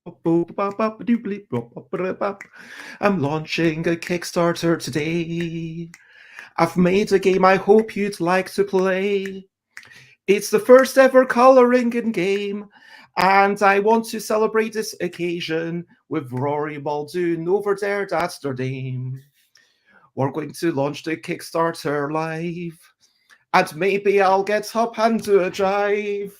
I'm launching a Kickstarter today. I've made a game I hope you'd like to play. It's the first ever colouring in game, and I want to celebrate this occasion with Rory Muldoon over there, that's their name. We're going to launch the Kickstarter live, and maybe I'll get up and do a drive.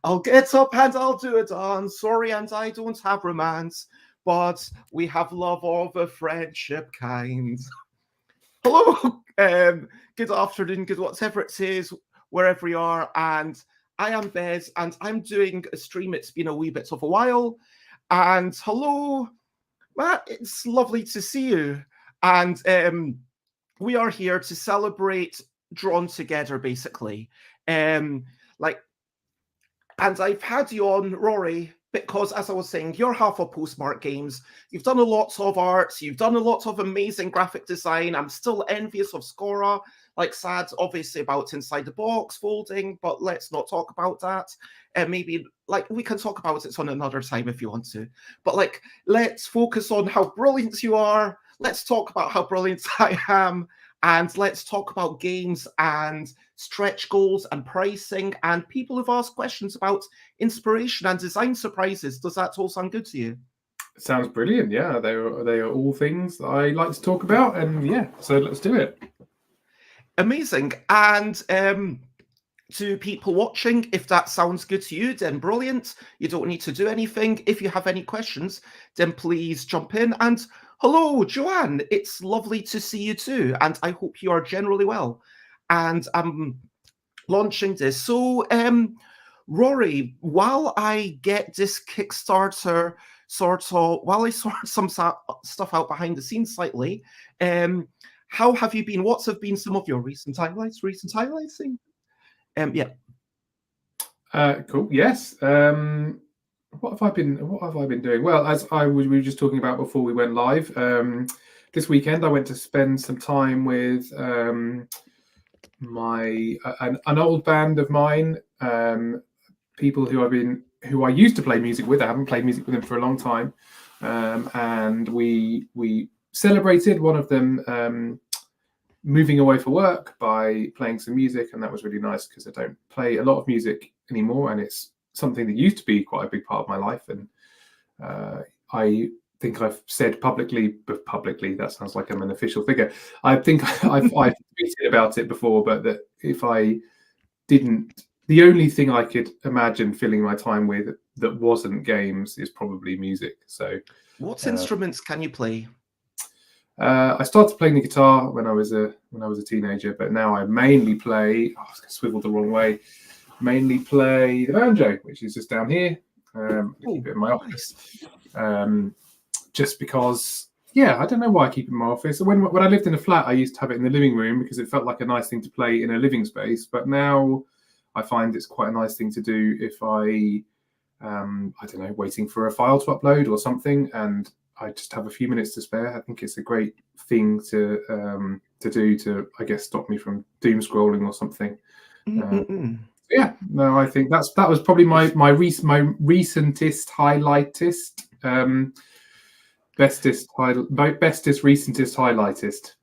I'll get up and I'll do a dance. Sorry, and I don't have romance, but we have love of a friendship kind. Hello, good afternoon, good whatever it is, wherever you are, and I am Bez, and I'm doing a stream. It's been a wee bit of a while, and hello, Matt. It's lovely to see you, and we are here to celebrate Drawn Together, basically. Like And I've had you on, Rory, because as I was saying, you're half of Postmark Games. You've done a lot of art. You've done a lot of amazing graphic design. I'm still envious of Scora, like sad, obviously, about Inside the Box folding, but let's not talk about that. And maybe, like, we can talk about it on another time if you want to. But, like, let's focus on how brilliant you are. Let's talk about how brilliant I am. And let's talk about games and stretch goals and pricing and people who've asked questions about inspiration and design surprises. Does that all sound good to you? Sounds brilliant. Yeah, they are all things that I like to talk about, and yeah, so let's do it. Amazing. And to people watching, if that sounds good to you, then brilliant. You don't need to do anything. If you have any questions, then please jump in. And hello, Joanne. It's lovely to see you too. And I hope you are generally well. And I'm launching this. So, Rory, while I get this Kickstarter while I sort some stuff out behind the scenes slightly, how have you been? What have been some of your recent highlights? Yeah. Cool. Yes. What have I been doing? Well, as we were just talking about before we went live, this weekend I went to spend some time with an old band of mine, people who I used to play music with. I haven't played music with them for a long time, and we celebrated one of them moving away for work by playing some music, and that was really nice because I don't play a lot of music anymore, and it's something that used to be quite a big part of my life. And I think I've said publicly, that sounds like I'm an official figure. I think I've tweeted about it before, but that if I didn't, the only thing I could imagine filling my time with that wasn't games is probably music. So, what instruments can you play? I started playing the guitar when I was a teenager, but now I mainly play. I was swiveled the wrong way. Mainly play the banjo, which is just down here. I keep it in my office, just because. Yeah, I don't know why I keep it in my office. When I lived in a flat, I used to have it in the living room because it felt like a nice thing to play in a living space. But now I find it's quite a nice thing to do if I don't know, waiting for a file to upload or something, and I just have a few minutes to spare. I think it's a great thing to do to, I guess, stop me from doom scrolling or something. Yeah, no, I think that was probably my recentest highlightest, bestest recentest highlightest.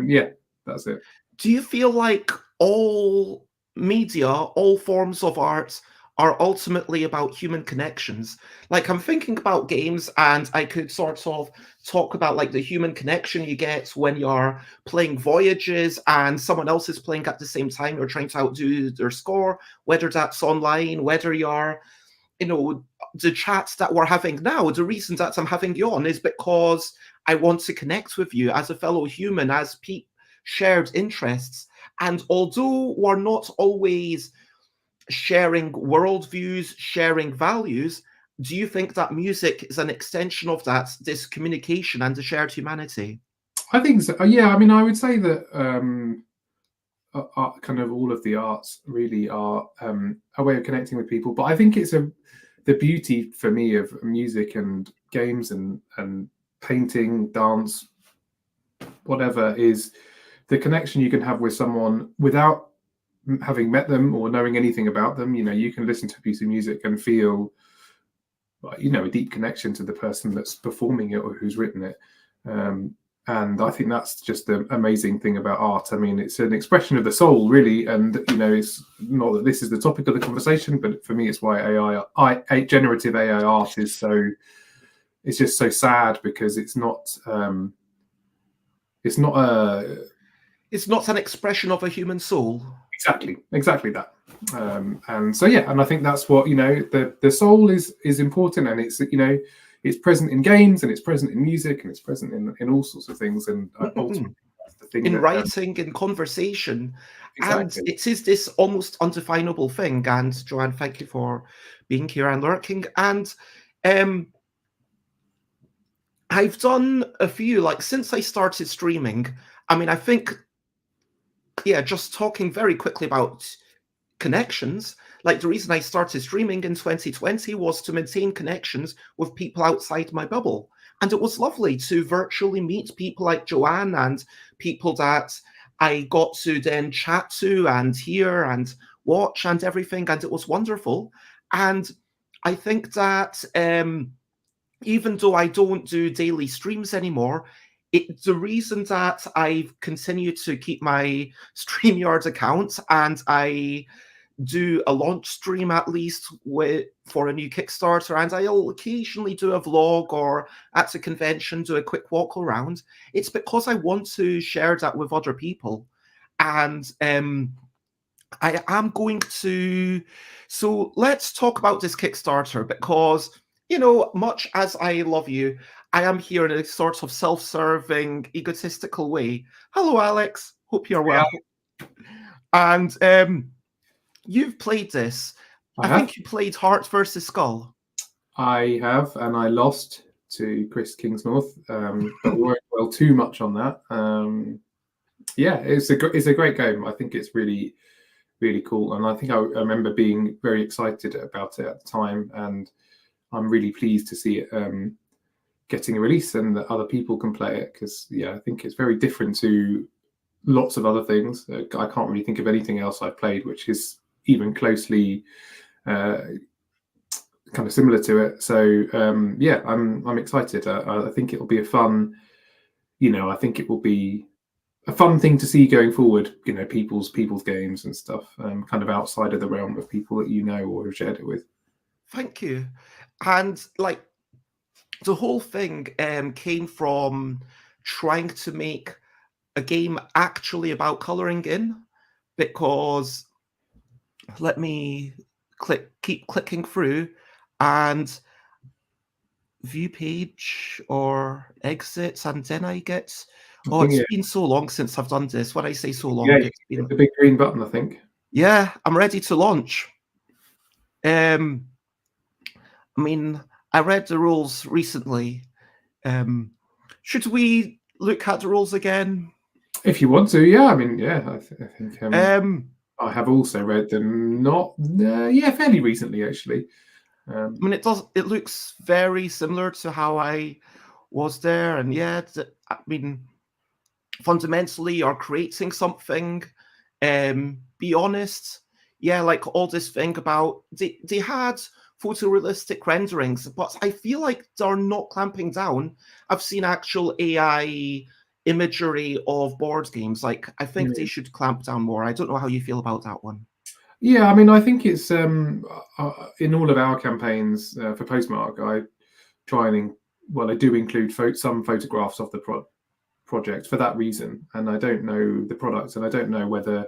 Yeah, that's it. Do you feel like all media, all forms of art are ultimately about human connections? Like, I'm thinking about games, and I could sort of talk about like the human connection you get when you're playing Voyages and someone else is playing at the same time. You're trying to outdo their score, whether that's online, whether you're, the chats that we're having now. The reason that I'm having you on is because I want to connect with you as a fellow human, as shared interests. And although we're not always sharing worldviews, sharing values, do you think that music is an extension of that, this communication and the shared humanity? I think so. Yeah, I mean, I would say that kind of all of the arts really are a way of connecting with people. But I think it's the beauty for me of music and games and painting, dance, whatever, is the connection you can have with someone without having met them or knowing anything about them. You can listen to a piece of music and feel a deep connection to the person that's performing it or who's written it. And I think that's just the amazing thing about art. I mean, it's an expression of the soul, really. And, it's not that this is the topic of the conversation, but for me, it's why generative AI art is it's just so sad, because it's not an expression of a human soul. Exactly that. And so, and I think that's what, the soul is important, and it's, it's present in games, and it's present in music, and it's present in all sorts of things. And ultimately, that's the thing in writing, in conversation. Exactly. And it is this almost undefinable thing. And Joanne, thank you for being here and lurking. And I've done a few, since I started streaming. I mean, I think, just talking very quickly about connections, the reason I started streaming in 2020 was to maintain connections with people outside my bubble. And it was lovely to virtually meet people like Joanne and people that I got to then chat to and hear and watch and everything. And it was wonderful. And I think that even though I don't do daily streams anymore, the reason that I've continued to keep my StreamYard account, and I do a launch stream at least for a new Kickstarter, and I'll occasionally do a vlog or at a convention do a quick walk around, it's because I want to share that with other people. And I am going to... So let's talk about this Kickstarter, because, much as I love you, I am here in a sort of self-serving, egotistical way. Hello, Alex. Hope you're well. And you've played this. I think you played Heart versus Skull. I have, and I lost to Chris Kingsnorth, but we won't dwell too much on that. It's a great game. I think it's really, really cool, and I think I remember being very excited about it at the time, and I'm really pleased to see it getting a release and that other people can play it, because I think it's very different to lots of other things. I can't really think of anything else I've played which is even closely kind of similar to it. So I'm excited. I think it'll be a fun, I think it will be a fun thing to see going forward, people's games and stuff, kind of outside of the realm of people that or have shared it with. Thank you. And the whole thing came from trying to make a game actually about coloring in, because let me keep clicking through and view page or exits, and then I get... it's been so long since I've done this. When I say so long, it's been the big green button, I think. Yeah, I'm ready to launch. I mean, I read the rules recently. Should we look at the rules again? If you want to, I mean, I think I have also read them. Fairly recently, actually. I mean, it looks very similar to how I was there, and I mean, fundamentally, you're creating something. Be honest, all this thing about they had photorealistic renderings, but I feel like they're not clamping down. I've seen actual AI imagery of board games. I think they should clamp down more. I don't know how you feel about that one. Yeah, I mean, I think it's in all of our campaigns for Postmark, I try and I do include some photographs of the project for that reason, and I don't know the product, and I don't know whether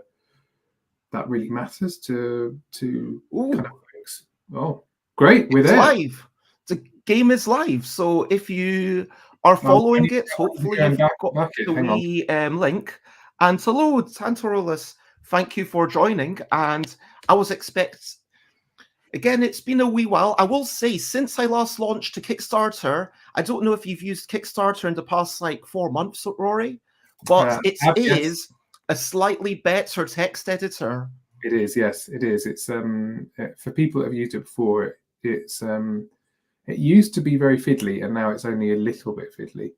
that really matters to kind of things. Oh, great, we're there. Live. The game is live, so if you are following it, hopefully you've got the wee link. And hello, Tantorolus. Thank you for joining. And I was again, it's been a wee while. I will say, since I last launched a Kickstarter, I don't know if you've used Kickstarter in the past 4 months, Rory, but it is a slightly better text editor. It is, yes, it is. It's for people that have used it before, it's it used to be very fiddly, and now it's only a little bit fiddly.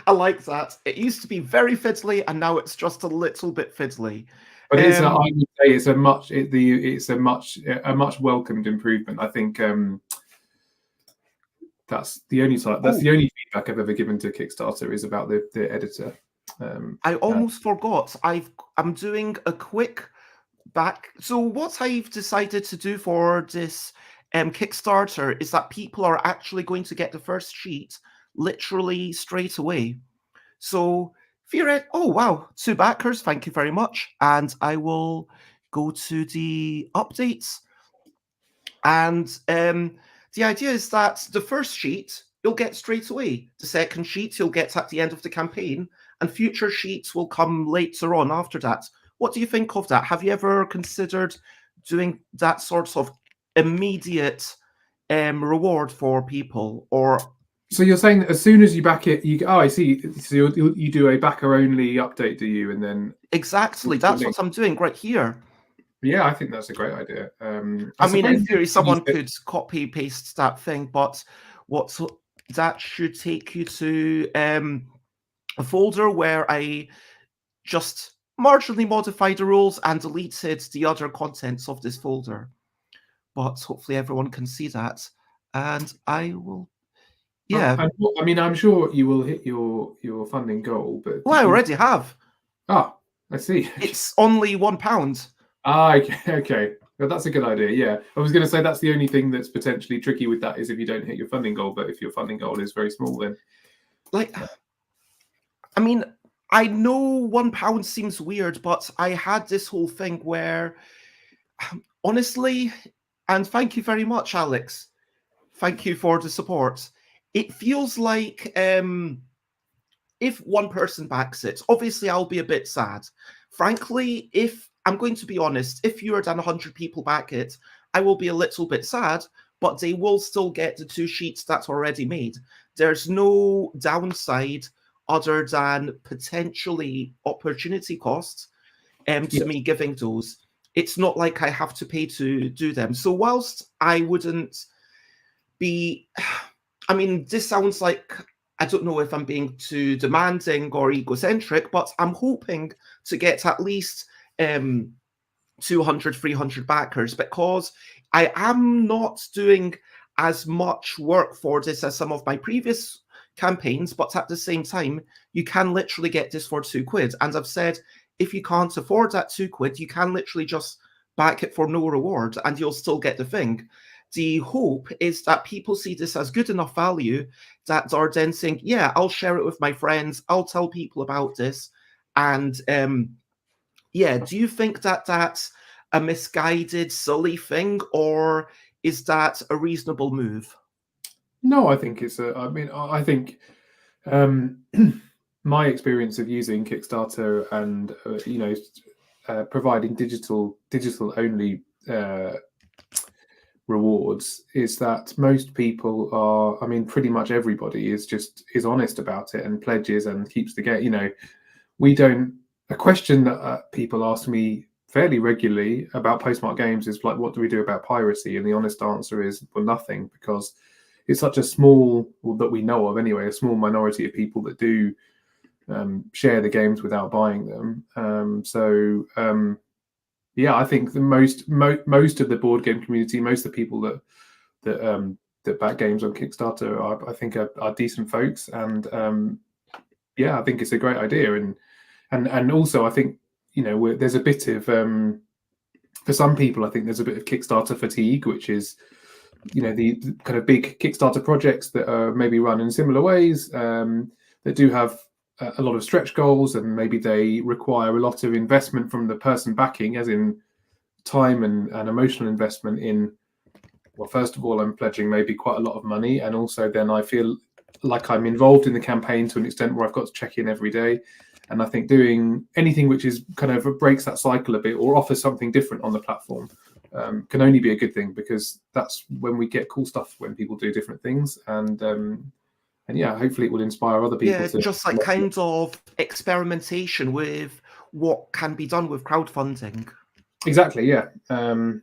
I like that. It used to be very fiddly, and now it's just a little bit fiddly. But I would say it's a much welcomed improvement. I think that's the only time. That's the only feedback I've ever given to Kickstarter is about the editor. I almost forgot. I'm doing a quick back. So what I've decided to do for this Kickstarter is that people are actually going to get the first sheet literally straight away. So if you're at, oh wow, 2 backers, thank you very much. And I will go to the updates. And the idea is that the first sheet you'll get straight away. The second sheet you'll get at the end of the campaign, and future sheets will come later on after that. What do you think of that? Have you ever considered doing that sort of immediate reward for people? Or so you're saying that as soon as you back it, I see. So you do a backer only update, do you? And then exactly, that's what I'm doing right here. Yeah, I think that's a great idea. I mean, in theory, someone could copy paste that thing, but that should take you to a folder where I just marginally modified the rules and deleted the other contents of this folder. But hopefully everyone can see that. And I will, yeah. I mean, I'm sure you will hit your funding goal, but... Well, I already have. Ah, I see. It's only £1. Ah, okay. Well, that's a good idea, yeah. I was going to say that's the only thing that's potentially tricky with that is if you don't hit your funding goal, but if your funding goal is very small, then... Like, I mean, I know £1 seems weird, but I had this whole thing where, honestly, and thank you very much, Alex. Thank you for the support. It feels like if one person backs it, obviously I'll be a bit sad. Frankly, if I'm going to be honest, if fewer than 100 people back it, I will be a little bit sad, but they will still get the 2 sheets that's already made. There's no downside other than potentially opportunity costs to me giving those. It's not like I have to pay to do them. So whilst I wouldn't be, I mean, this sounds like, I don't know if I'm being too demanding or egocentric, but I'm hoping to get at least 200, 300 backers, because I am not doing as much work for this as some of my previous campaigns, but at the same time, you can literally get this for £2. And I've said, if you can't afford that £2, you can literally just back it for no reward and you'll still get the thing. The hope is that people see this as good enough value that are then saying, yeah, I'll share it with my friends, I'll tell people about this. And yeah, do you think that that's a misguided, silly thing, or is that a reasonable move? No, I think it's I think my experience of using Kickstarter and providing digital only rewards is that most people are, I mean, pretty much everybody is honest about it and pledges and keeps the game. We don't. A question that people ask me fairly regularly about Postmark Games is like, what do we do about piracy? And the honest answer is, well, nothing, because it's such a small, well, that we know of anyway, a small minority of people that do share the games without buying them. Yeah, I think the most of the board game community, most of the people that back games on Kickstarter, I think are decent folks, and yeah, I think it's a great idea, and also I think there's a bit of for some people, I think there's a bit of Kickstarter fatigue, which is the kind of big Kickstarter projects that are maybe run in similar ways, that do have a lot of stretch goals, and maybe they require a lot of investment from the person backing, as in time and emotional investment in, well, first of all, I'm pledging maybe quite a lot of money, and also then I feel like I'm involved in the campaign to an extent where I've got to check in every day. And I think doing anything which is kind of breaks that cycle a bit or offers something different on the platform can only be a good thing, because that's when we get cool stuff, when people do different things, and yeah, hopefully it will inspire other people. Yeah, just like kind of experimentation with what can be done with crowdfunding. Exactly, yeah. And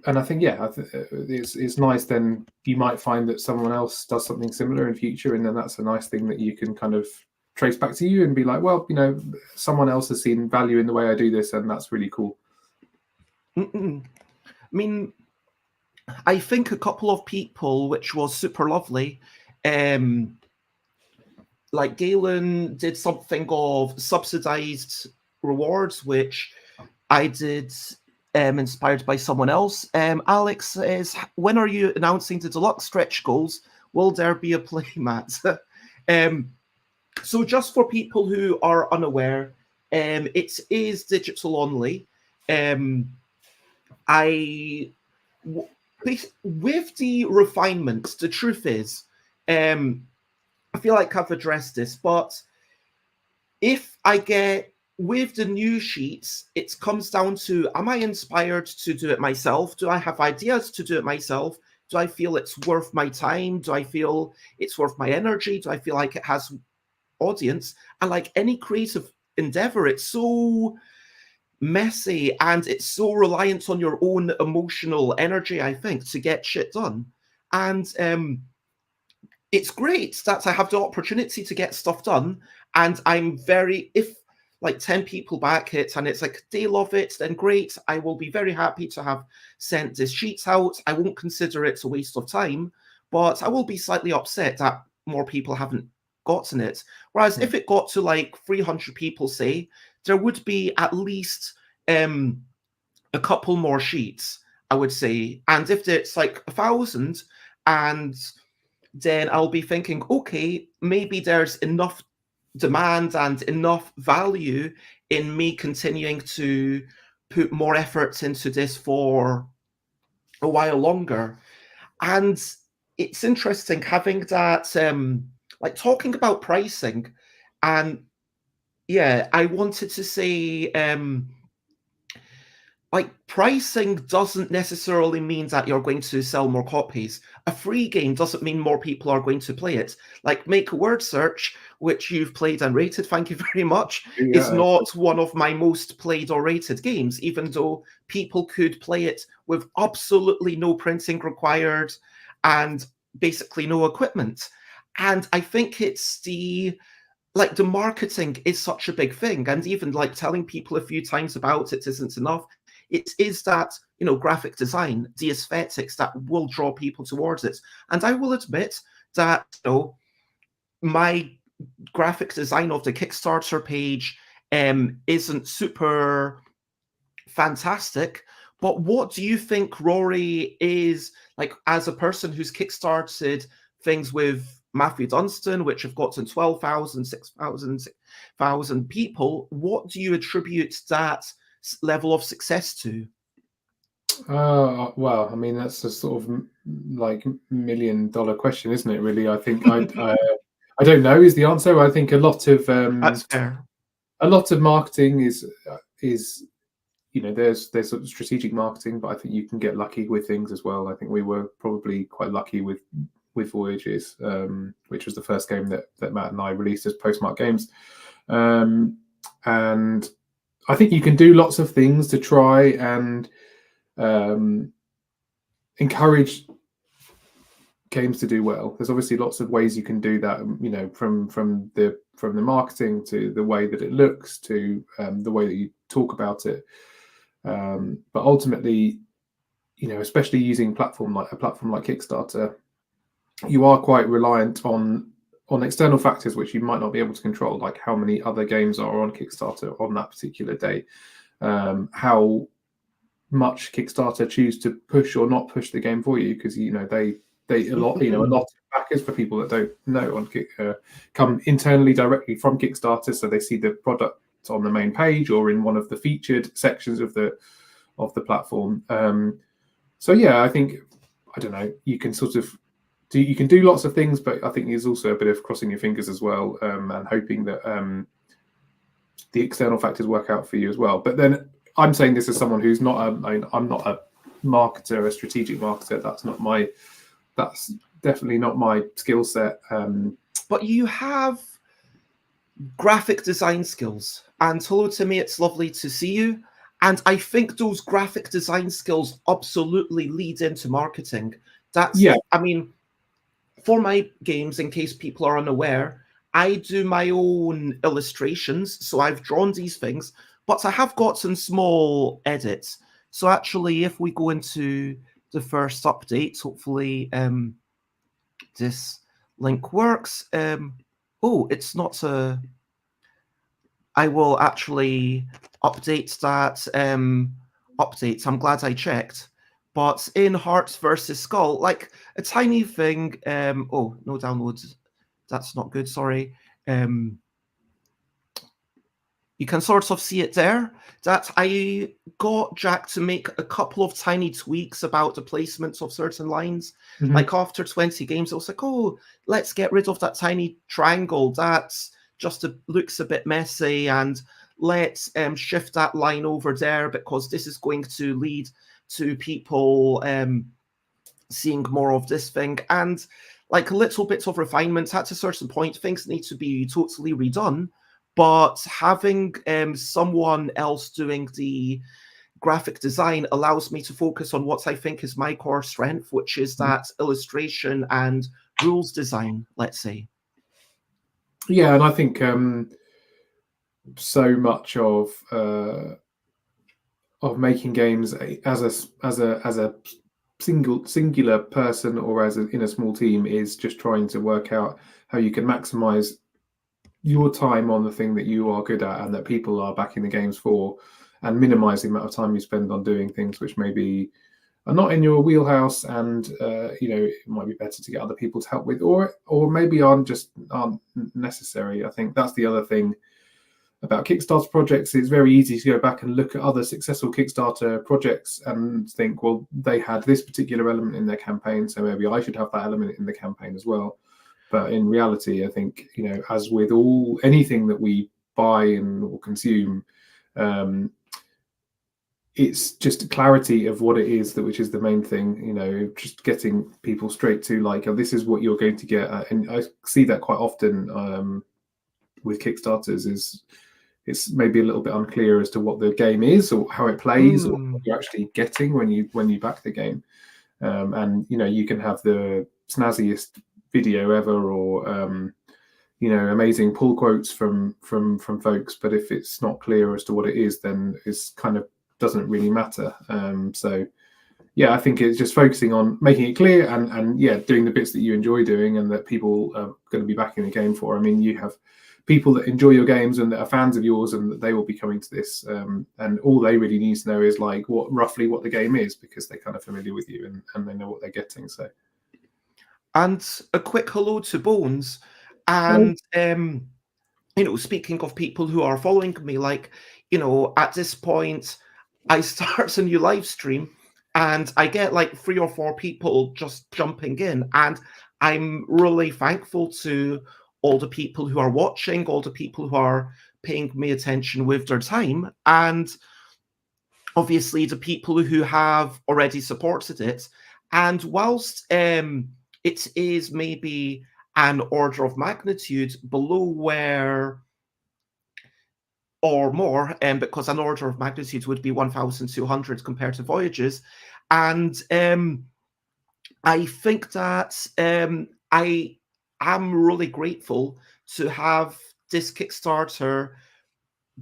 I think, yeah, it's nice. Then you might find that someone else does something similar in future, and then that's a nice thing that you can kind of trace back to you and be like, well, someone else has seen value in the way I do this, and that's really cool. I mean, I think a couple of people, which was super lovely, like Galen did something of subsidized rewards, which I did inspired by someone else. Alex says, when are you announcing the deluxe stretch goals? Will there be a playmat? So just for people who are unaware, it is digital only. With the refinements, the truth is, I feel like I've addressed this, but if I get with the new sheets, it comes down to, am I inspired to do it myself? Do I have ideas to do it myself? Do I feel it's worth my time? Do I feel it's worth my energy? Do I feel like it has audience? And like any creative endeavor, it's so messy and it's so reliant on your own emotional energy, I think, to get shit done. And it's great that I have the opportunity to get stuff done. And I'm very, if like 10 people back it and it's like they love it, then great. I will be very happy to have sent this sheets out. I won't consider it a waste of time, but I will be slightly upset that more people haven't gotten it. Whereas if it got to like 300 people, say, there would be at least a couple more sheets, I would say. And if it's like 1,000, and then I'll be thinking, okay, maybe there's enough demand and enough value in me continuing to put more efforts into this for a while longer. And it's interesting having that, like talking about pricing. And yeah, I wanted to say, like pricing doesn't necessarily mean that you're going to sell more copies. A free game doesn't mean more people are going to play it. Like Make a Word Search, which you've played and rated, thank you very much, is not one of my most played or rated games, even though people could play it with absolutely no printing required and basically no equipment. And I think it's the marketing is such a big thing, and even like telling people a few times about it isn't enough. It is that, graphic design, the aesthetics that will draw people towards it. And I will admit that, my graphic design of the Kickstarter page isn't super fantastic. But what do you think Rory is like as a person who's kickstarted things with Matthew Dunstan, which have gotten 12,000, 6,000 people? What do you attribute that level of success to? Well, I mean, that's a sort of like $1 million question, isn't it? Really, I think I don't know is the answer. I think a lot of That's fair. a lot of marketing is there's sort of strategic marketing, but I think you can get lucky with things as well. I think we were probably quite lucky with Voyages, which was the first game that Matt and I released as Postmark Games, and I think you can do lots of things to try and encourage games to do well. There's obviously lots of ways you can do that, from the marketing to the way that it looks to the way that you talk about it. But ultimately, especially using a platform like Kickstarter, you are quite reliant on external factors which you might not be able to control, like how many other games are on Kickstarter on that particular day, how much Kickstarter choose to push or not push the game for you, because they a lot of backers, for people that don't know, come internally directly from Kickstarter, so they see the product on the main page or in one of the featured sections of the platform. So yeah, I think, I don't know, you can do lots of things, but I think there's also a bit of crossing your fingers as well, and hoping that the external factors work out for you as well. But then I'm saying this as someone who's not I'm not a marketer, a strategic marketer. That's definitely not my skill set. But you have graphic design skills, and hello Timmy, it's lovely to see you. And I think those graphic design skills absolutely lead into marketing. I mean, for my games, in case people are unaware, I do my own illustrations, so I've drawn these things, but I have got some small edits. So actually, if we go into the first update. Hopefully this link works. Oh, it's not a... I will actually update that update. I'm glad I checked. But in Hearts versus Skull, like a tiny thing. Oh, no downloads. That's not good. Sorry. You can sort of see it there, that I got Jack to make a couple of tiny tweaks about the placements of certain lines. Mhm. Like after 20 games, I was like, oh, let's get rid of that tiny triangle. That's just looks a bit messy, and let's shift that line over there because this is going to lead to people seeing more of this thing. And like a little bit of refinements at a certain point, things need to be totally redone. But having someone else doing the graphic design allows me to focus on what I think is my core strength, which is that illustration and rules design, let's say. Yeah, and I think so much of making games as a singular person or in a small team is just trying to work out how you can maximize your time on the thing that you are good at and that people are backing the games for, and minimize the amount of time you spend on doing things which maybe are not in your wheelhouse, and it might be better to get other people to help with, or maybe aren't necessary. I think that's the other thing about Kickstarter projects. It's very easy to go back and look at other successful Kickstarter projects and think, well, they had this particular element in their campaign, so maybe I should have that element in the campaign as well. But in reality, I think, as with anything that we buy or consume, it's just clarity of what it is, which is the main thing. Just getting people straight to like, oh, this is what you're going to get. And I see that quite often with Kickstarters. It's maybe a little bit unclear as to what the game is or how it plays or what you're actually getting when you back the game. And you can have the snazziest video ever, or amazing pull quotes from folks, but if it's not clear as to what it is, then it's kind of doesn't really matter. So yeah, I think it's just focusing on making it clear and doing the bits that you enjoy doing and that people are going to be backing the game for. I mean, you have people that enjoy your games and that are fans of yours, and that they will be coming to this, and all they really need to know is like roughly what the game is, because they're kind of familiar with you and they know what they're getting. So, and a quick hello to Bones. And speaking of people who are following me, like, at this point I start a new live stream and I get like 3 or 4 people just jumping in, and I'm really thankful to all the people who are watching, all the people who are paying me attention with their time, and obviously the people who have already supported it. And whilst it is maybe an order of magnitude below where, or more, because an order of magnitude would be 1,200 compared to Voyages. And I think that I am really grateful to have this Kickstarter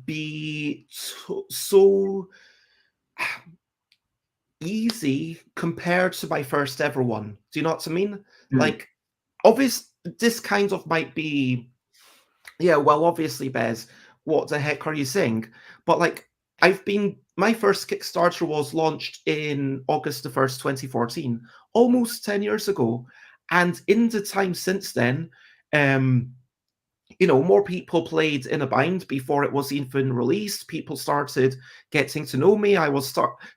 be so easy compared to my first ever one. Do you know what I mean? Like, this kind of might be, yeah, well, obviously, Bez, what the heck are you saying? But like, my first Kickstarter was launched in August the 1st, 2014, almost 10 years ago. And in the time since then, more people played In a Bind before it was even released. People started getting to know me. I was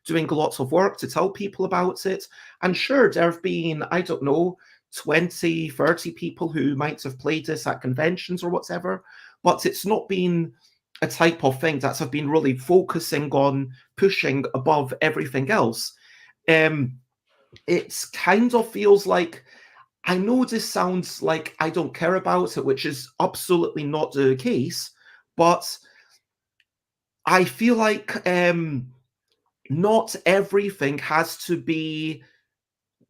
doing lots of work to tell people about it. And sure, there have been, I don't know, 20, 30 people who might have played this at conventions or whatever, but it's not been a type of thing that I've been really focusing on pushing above everything else. It kind of feels like, I know this sounds like I don't care about it, which is absolutely not the case, but I feel like not everything has to be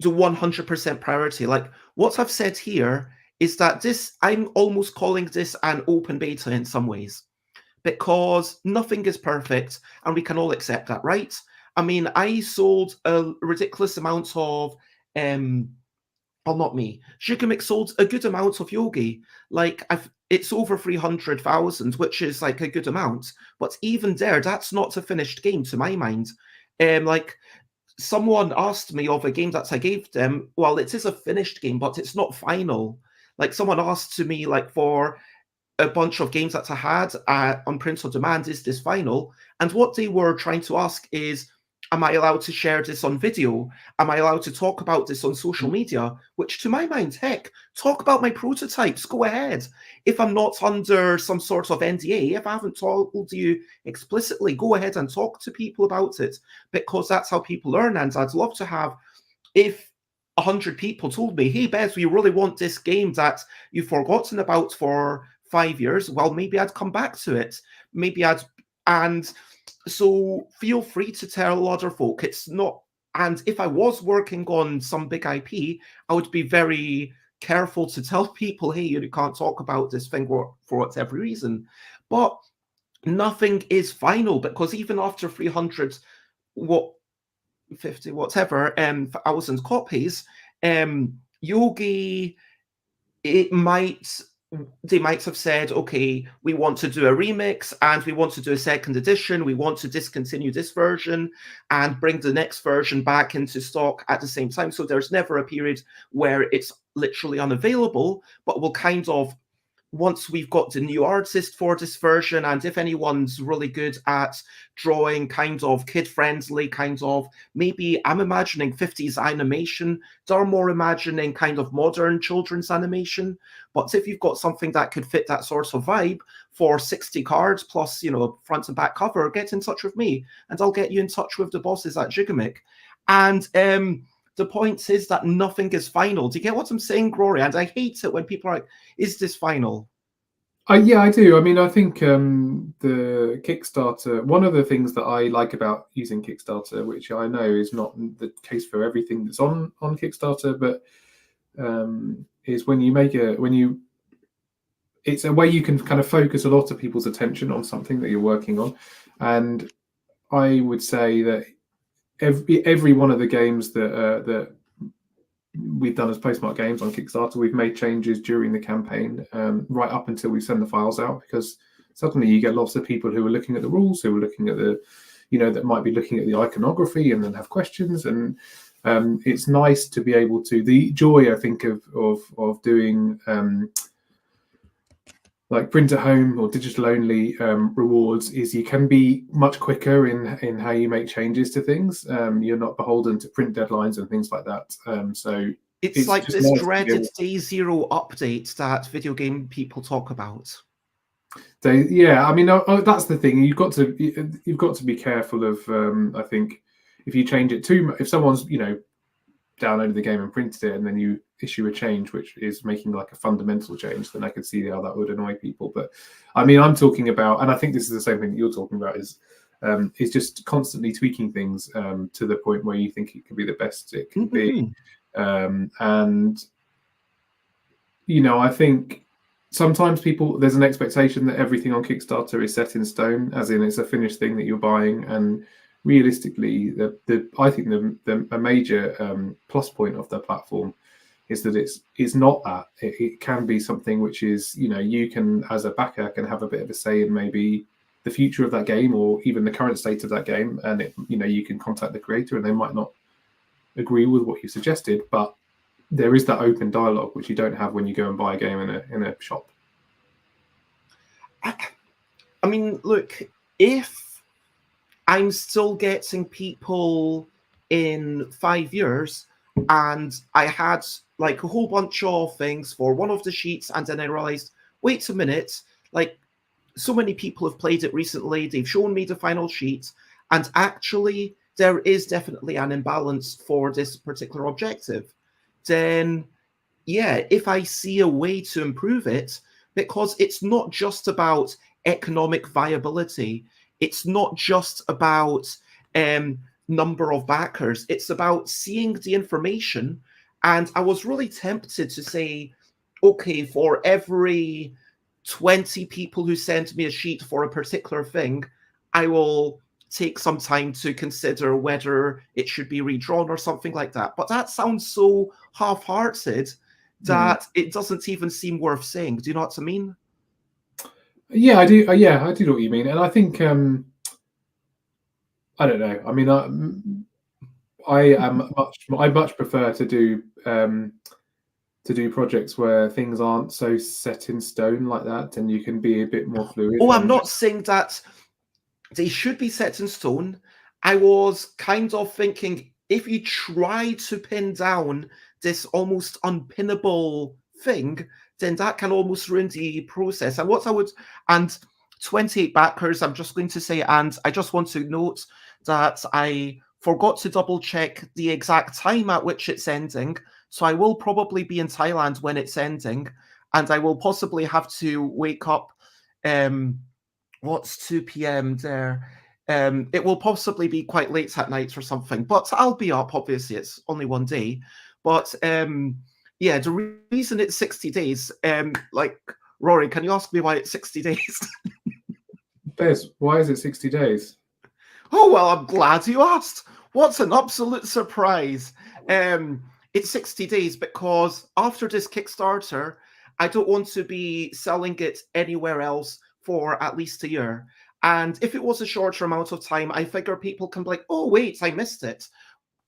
the 100% priority. Like, what I've said here is that I'm almost calling this an open beta in some ways, because nothing is perfect and we can all accept that, right? I mean, I sold a ridiculous amount of well, not me. Sugarmix sold a good amount of Yogi. Like it's over 300,000, which is like a good amount. But even there, that's not a finished game to my mind. Like someone asked me of a game that I gave them. Well, it is a finished game, but it's not final. Like someone asked to me, like for a bunch of games that I had on print on demand, is this final? And what they were trying to ask is, am I allowed to share this on video? Am I allowed to talk about this on social media? Which to my mind, heck, talk about my prototypes, go ahead. If I'm not under some sort of NDA, if I haven't told you explicitly, go ahead and talk to people about it, because that's how people learn. And I'd love to have, if 100 people told me, hey, Bez, we really want this game that you've forgotten about for 5 years, well, maybe I'd come back to it. Maybe I'd, and so feel free to tell other folk. It's not, and if I was working on some big IP, I would be very careful to tell people, hey, you can't talk about this thing for whatever reason. But nothing is final, because even after 300, 50, whatever, thousand copies, Yogi, it might, they might have said, okay, we want to do a remix and we want to do a second edition. We want to discontinue this version and bring the next version back into stock at the same time. So there's never a period where it's literally unavailable, but we'll kind of, once we've got the new artist for this version, and if anyone's really good at drawing kind of kid-friendly, kind of, maybe I'm imagining 50s animation, they're more imagining kind of modern children's animation. But if you've got something that could fit that sort of vibe for 60 cards plus, front and back cover, get in touch with me and I'll get you in touch with the bosses at Gigamic. And the point is that nothing is final. Do you get what I'm saying, Rory? And I hate it when people are like, is this final? Yeah, I do. I mean, I think the Kickstarter, one of the things that I like about using Kickstarter, which I know is not the case for everything that's on Kickstarter, but is when you make it's a way you can kind of focus a lot of people's attention on something that you're working on. And I would say that every one of the games that we've done as Postmark Games on Kickstarter, we've made changes during the campaign, right up until we send the files out, because suddenly you get lots of people who are looking at the rules, who are looking at the, that might be looking at the iconography and then have questions. And it's nice to be able to, the joy, I think, of doing like print at home or digital only rewards is you can be much quicker in how you make changes to things. You're not beholden to print deadlines and things like that. So it's like this nice dreaded day zero update that video game people talk about. Yeah, I mean, that's the thing. You've got to be careful of. I think if you change it too much, if someone's downloaded the game and printed it, and then you issue a change which is making like a fundamental change, then I could see how that would annoy people. But I mean, I'm talking about, and I think this is the same thing that you're talking about, is just constantly tweaking things to the point where you think it can be the best it can be. And I think sometimes there's an expectation that everything on Kickstarter is set in stone, as in it's a finished thing that you're buying. And realistically, I think a major plus point of the platform is that it's not that. It can be something which is, you can, as a backer, can have a bit of a say in maybe the future of that game or even the current state of that game. And you can contact the creator and they might not agree with what you suggested, but there is that open dialogue which you don't have when you go and buy a game in a shop. I mean, look, if I'm still getting people in 5 years and I had like a whole bunch of things for one of the sheets, and then I realized, wait a minute, like so many people have played it recently, they've shown me the final sheet, and actually there is definitely an imbalance for this particular objective, then yeah, if I see a way to improve it, because it's not just about economic viability, it's not just about number of backers, it's about seeing the information. And I was really tempted to say, okay, for every 20 people who send me a sheet for a particular thing, I will take some time to consider whether it should be redrawn or something like that. But that sounds so half-hearted that it doesn't even seem worth saying. Do you know what I mean? Yeah, I do. Yeah, I do know what you mean, and I think I don't know. I mean, I much prefer to do projects where things aren't so set in stone like that, and you can be a bit more fluid. Oh, I'm not saying that they should be set in stone. I was kind of thinking if you try to pin down this almost unpinnable thing, then that can almost ruin the process. And what I would, and 28 backers, I'm just going to say, and I just want to note that I forgot to double check the exact time at which it's ending. So I will probably be in Thailand when it's ending, and I will possibly have to wake up. What's 2 p.m. there? It will possibly be quite late at night or something, but I'll be up. Obviously, it's only one day. But yeah, the reason it's 60 days, like, Rory, can you ask me why it's 60 days? Bez, why is it 60 days? Oh, well, I'm glad you asked. What's an absolute surprise? It's 60 days because after this Kickstarter, I don't want to be selling it anywhere else for at least a year. And if it was a shorter amount of time, I figure people can be like, oh, wait, I missed it.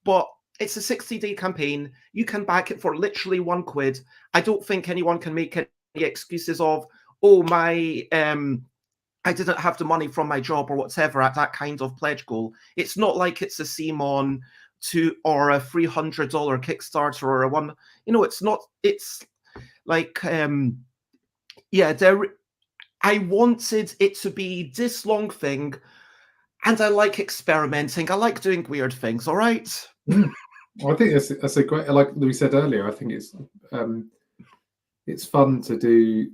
But it's a 60-day campaign. You can back it for literally £1. I don't think anyone can make any excuses of, oh, I didn't have the money from my job or whatever at that kind of pledge goal. It's not like it's a CMON or a $300 Kickstarter or a one. It's not. It's like I wanted it to be this long thing, and I like experimenting. I like doing weird things. All right. Well, I think that's a great. Like we said earlier, I think it's fun to do.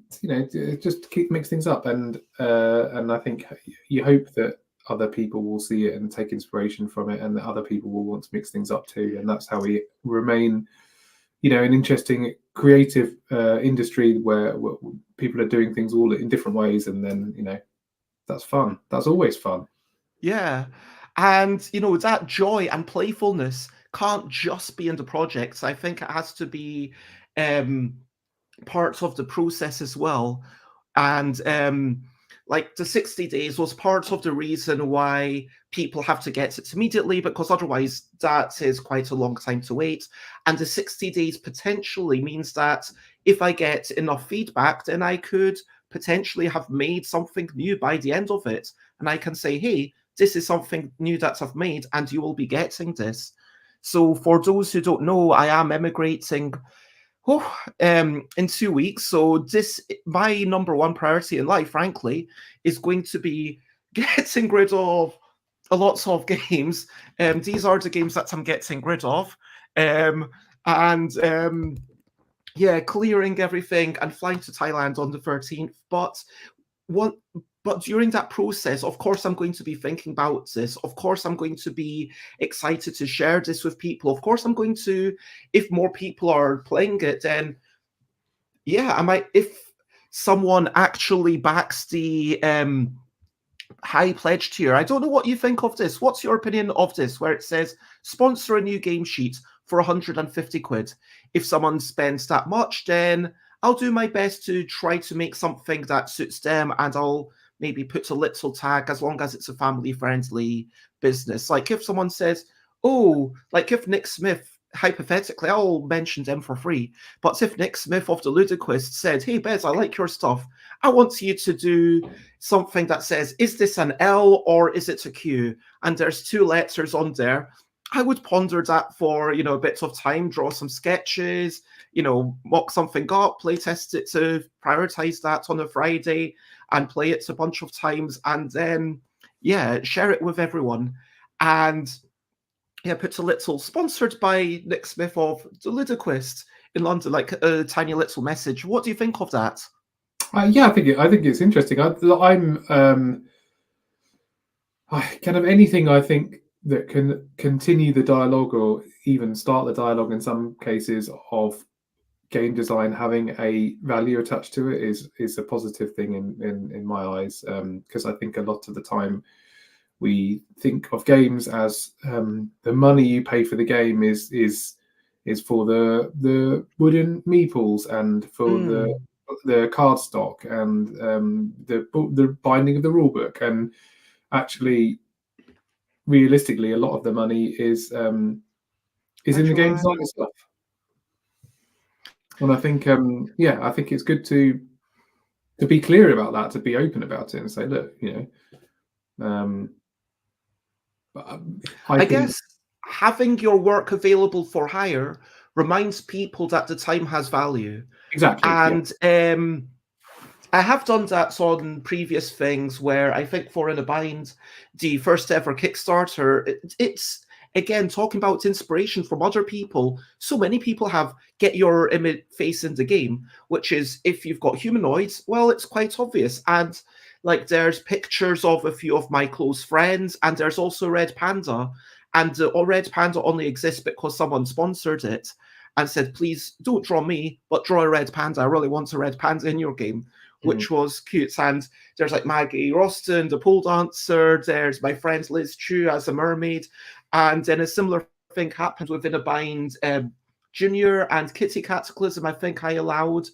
Just keep mix things up, and I think you hope that other people will see it and take inspiration from it, and that other people will want to mix things up too, and that's how we remain, an interesting creative industry where people are doing things all in different ways, and then that's fun. That's always fun. Yeah, and that joy and playfulness can't just be in the projects. I think it has to be part of the process as well. And like the 60 days was part of the reason why people have to get it immediately, because otherwise that is quite a long time to wait. And the 60 days potentially means that if I get enough feedback, then I could potentially have made something new by the end of it. And I can say, hey, this is something new that I've made, and you will be getting this. So for those who don't know, I am emigrating in 2 weeks. So my number one priority in life, frankly, is going to be getting rid of lots of games. These are the games that I'm getting rid of. Yeah, clearing everything and flying to Thailand on the 13th. But during that process, of course, I'm going to be thinking about this. Of course, I'm going to be excited to share this with people. Of course, I'm going to, if more people are playing it, then yeah, if someone actually backs the high pledge tier. I don't know what you think of this. What's your opinion of this, where it says sponsor a new game sheet for 150 quid? If someone spends that much, then I'll do my best to try to make something that suits them, and I'll maybe put a little tag as long as it's a family-friendly business. Like if someone says, oh, like if Nick Smith, hypothetically, I'll mention them for free, but if Nick Smith of the Ludicrous said, hey, Bez, I like your stuff. I want you to do something that says, is this an L or is it a Q? And there's 2 letters on there. I would ponder that for, a bit of time, draw some sketches, mock something up, play test it to prioritize that on a Friday and play it a bunch of times, and then, yeah, share it with everyone. And yeah, put a little sponsored by Nick Smith of the Ludicrous in London, like a tiny little message. What do you think of that? Yeah, I think it's interesting. I'm kind of anything I think that can continue the dialogue or even start the dialogue in some cases of game design having a value attached to it is a positive thing in my eyes, because I think a lot of the time we think of games as the money you pay for the game is for the wooden meeples and for the card stock and the binding of the rule book. And actually, realistically, a lot of the money is in the game design itself. And I think I think it's good to be clear about that, to be open about it, and say, look, I guess having your work available for hire reminds people that the time has value. Exactly. And I have done that on previous things where I think for In a Bind, the first ever Kickstarter, it's again talking about inspiration from other people. So many people have get your image face in the game, which is if you've got humanoids, well, it's quite obvious. And like there's pictures of a few of my close friends, and there's also Red Panda. And Red Panda only exists because someone sponsored it and said, please don't draw me, but draw a red panda. I really want a red panda in your game, which was cute. And there's like Maggie Roston, the pole dancer. There's my friend Liz Chu as a mermaid. And then a similar thing happened within a bind. Junior and Kitty Cataclysm, I think I allowed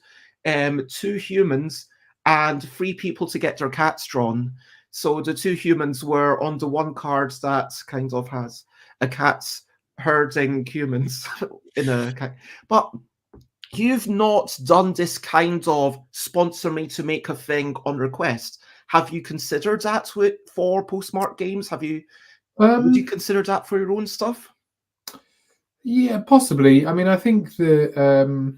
2 humans and 3 people to get their cats drawn. So the 2 humans were on the one card that kind of has a cat's herding humans in a... But you've not done this kind of sponsor me to make a thing on request. Have you considered that for Postmark Games? Have you... would you consider that for your own stuff? Yeah, possibly. I mean, I think that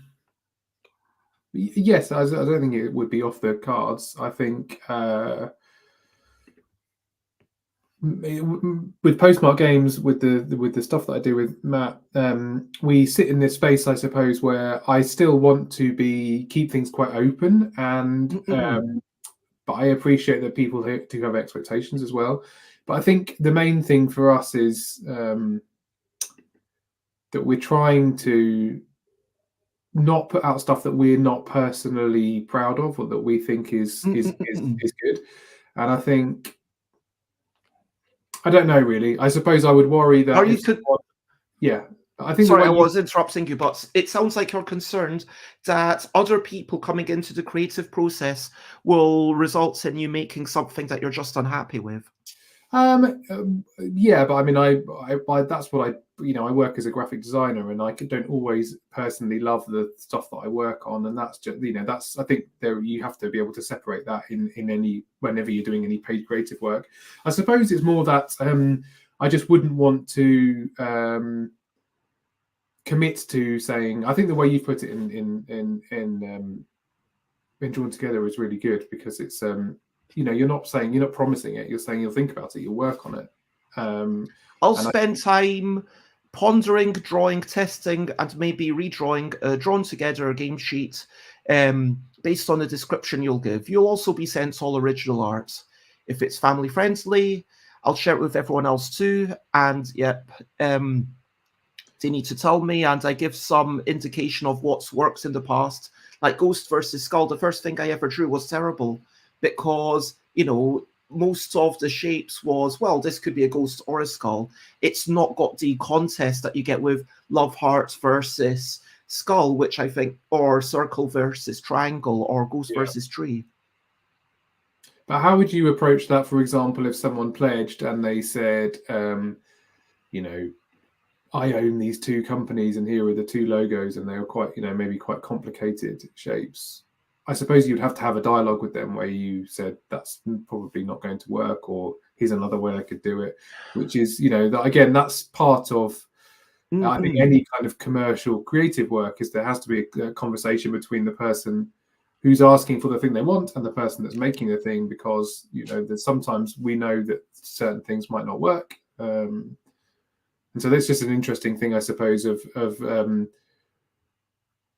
yes, I don't think it would be off the cards. I think with Postmark Games, with the stuff that I do with Matt, we sit in this space, I suppose, where I still want to keep things quite open, and but I appreciate that people do have expectations as well. But I think the main thing for us is that we're trying to not put out stuff that we're not personally proud of or that we think is good. And I think, I don't know really. I suppose I would worry that. I think. Sorry, I was interrupting you, but it sounds like you're concerned that other people coming into the creative process will result in you making something that you're just unhappy with. Yeah, but I mean, I that's what I work as a graphic designer, and I don't always personally love the stuff that I work on, and that's just that's, I think you have to be able to separate that whenever you're doing any paid creative work. I suppose it's more that I just wouldn't want to commit to saying. I think the way you put it in Drawn Together is really good, because it's you're not promising it. You're saying you'll think about it, you'll work on it. I'll spend time pondering, drawing, testing, and maybe redrawing Drawn Together game sheet based on the description you'll give. You'll also be sent all original art. If it's family friendly, I'll share it with everyone else too. And they need to tell me, and I give some indication of what's worked in the past. Like Ghost versus Skull, the first thing I ever drew was terrible, because most of the shapes was, well, this could be a ghost or a skull. It's not got the contest that you get with Love Heart versus Skull, which I think, or Circle versus Triangle, or Ghost versus Tree. But how would you approach that, for example, if someone pledged and they said, I own these 2 companies and here are the 2 logos, and they were quite, maybe quite complicated shapes? I suppose you'd have to have a dialogue with them where you said that's probably not going to work, or here's another way I could do it, which is, that again, that's part of, I think, any kind of commercial creative work, is there has to be a conversation between the person who's asking for the thing they want and the person that's making the thing, because, there's sometimes we know that certain things might not work. And so that's just an interesting thing, I suppose, of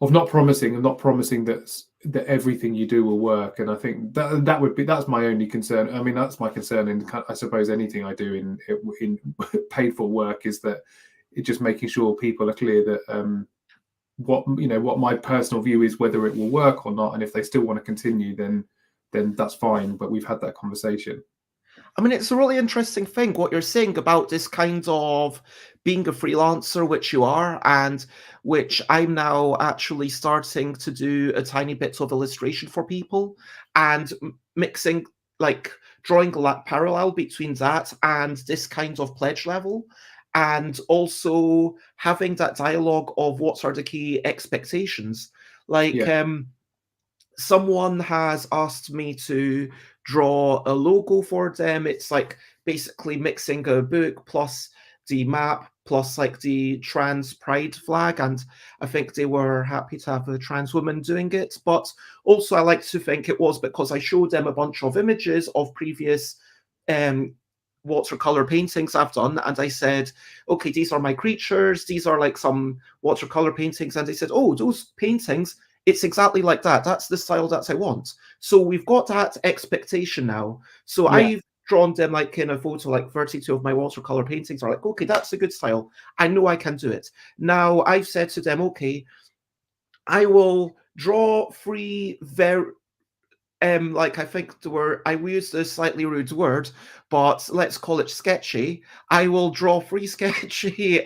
not promising that everything you do will work. And I think that's my only concern. I mean, that's my concern in, I suppose, anything I do in paid for work, is that it's just making sure people are clear that what my personal view is, whether it will work or not, and if they still want to continue, then that's fine. But we've had that conversation. I mean, it's a really interesting thing what you're saying about this kind of being a freelancer, which you are, and which I'm now actually starting to do a tiny bit of illustration for people and mixing, like drawing a parallel between that and this kind of pledge level. And also having that dialogue of what are the key expectations. Like, Yeah, someone has asked me to draw a logo for them. It's like basically mixing a book plus the map plus like the trans pride flag, and I think they were happy to have a trans woman doing it. But also I like to think it was because I showed them a bunch of images of previous um watercolor paintings I've done, and I said, okay, these are my creatures, these are like some watercolor paintings, and they said, oh, those paintings, it's exactly like that. That's the style that I want. So we've got that expectation now. So yeah, I've drawn them like in a photo, like 32 of my watercolor paintings are like, okay, that's a good style. I know I can do it. Now I've said to them, okay, I will draw three very like I think the word I used a slightly rude word, but let's call it sketchy. I will draw three sketchy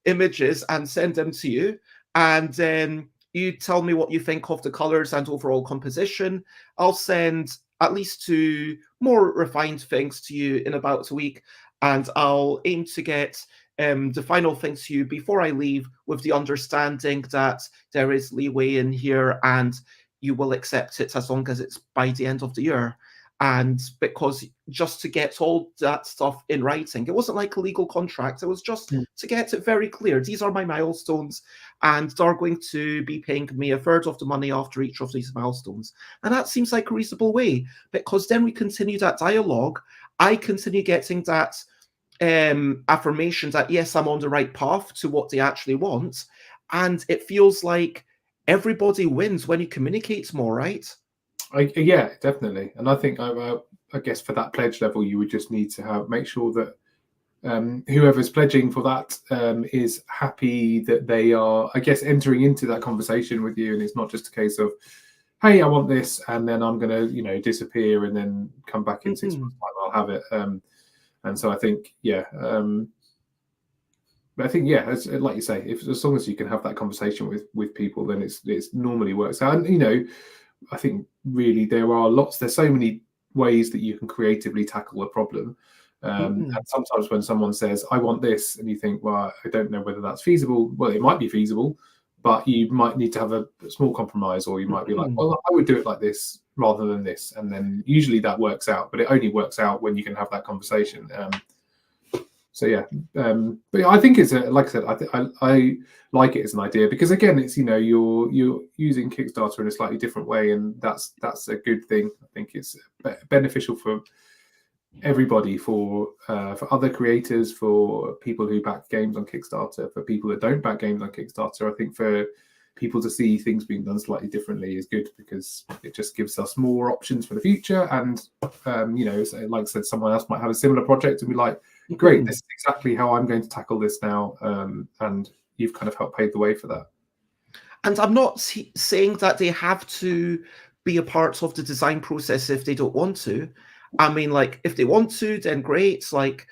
images and send them to you, and then you tell me what you think of the colors and overall composition. I'll send at least two more refined things to you in about a week, and I'll aim to get the final things to you before I leave, with the understanding that there is leeway in here and you will accept it as long as it's by the end of the year. And because just to get all that stuff in writing, it wasn't like a legal contract. It was just mm, to get it very clear. These are my milestones, and they're going to be paying me a third of the money after each of these milestones. And that seems like a reasonable way, because then we continue that dialogue. I continue getting that affirmation that yes, I'm on the right path to what they actually want. And it feels like everybody wins when you communicate more, right? yeah, definitely. And I think I guess for that pledge level, you would just need to make sure that whoever's pledging for that is happy that they are, I guess, entering into that conversation with you, and it's not just a case of, hey, I want this, and then I'm going to, disappear and then come back in 6 months' time, I'll have it. And so I think, yeah, but I think, yeah, like you say, as long as you can have that conversation with people, then it's normally works out. And I think really there's so many ways that you can creatively tackle a problem. And sometimes when someone says, I want this, and you think, well, I don't know whether that's feasible. Well, it might be feasible, but you might need to have a small compromise, or you might be like, well, I would do it like this rather than this. And then usually that works out, but it only works out when you can have that conversation. So yeah, but I think it's like I said, I like it as an idea, because again, it's you're using Kickstarter in a slightly different way, and that's a good thing. I think it's beneficial for everybody, for other creators, for people who back games on Kickstarter, for people that don't back games on Kickstarter. I think for people to see things being done slightly differently is good, because it just gives us more options for the future. And so like I said, someone else might have a similar project and be like, great, this is exactly how I'm going to tackle this now, and you've kind of helped pave the way for that. And I'm not saying that they have to be a part of the design process if they don't want to. I mean, like, if they want to, then great. Like,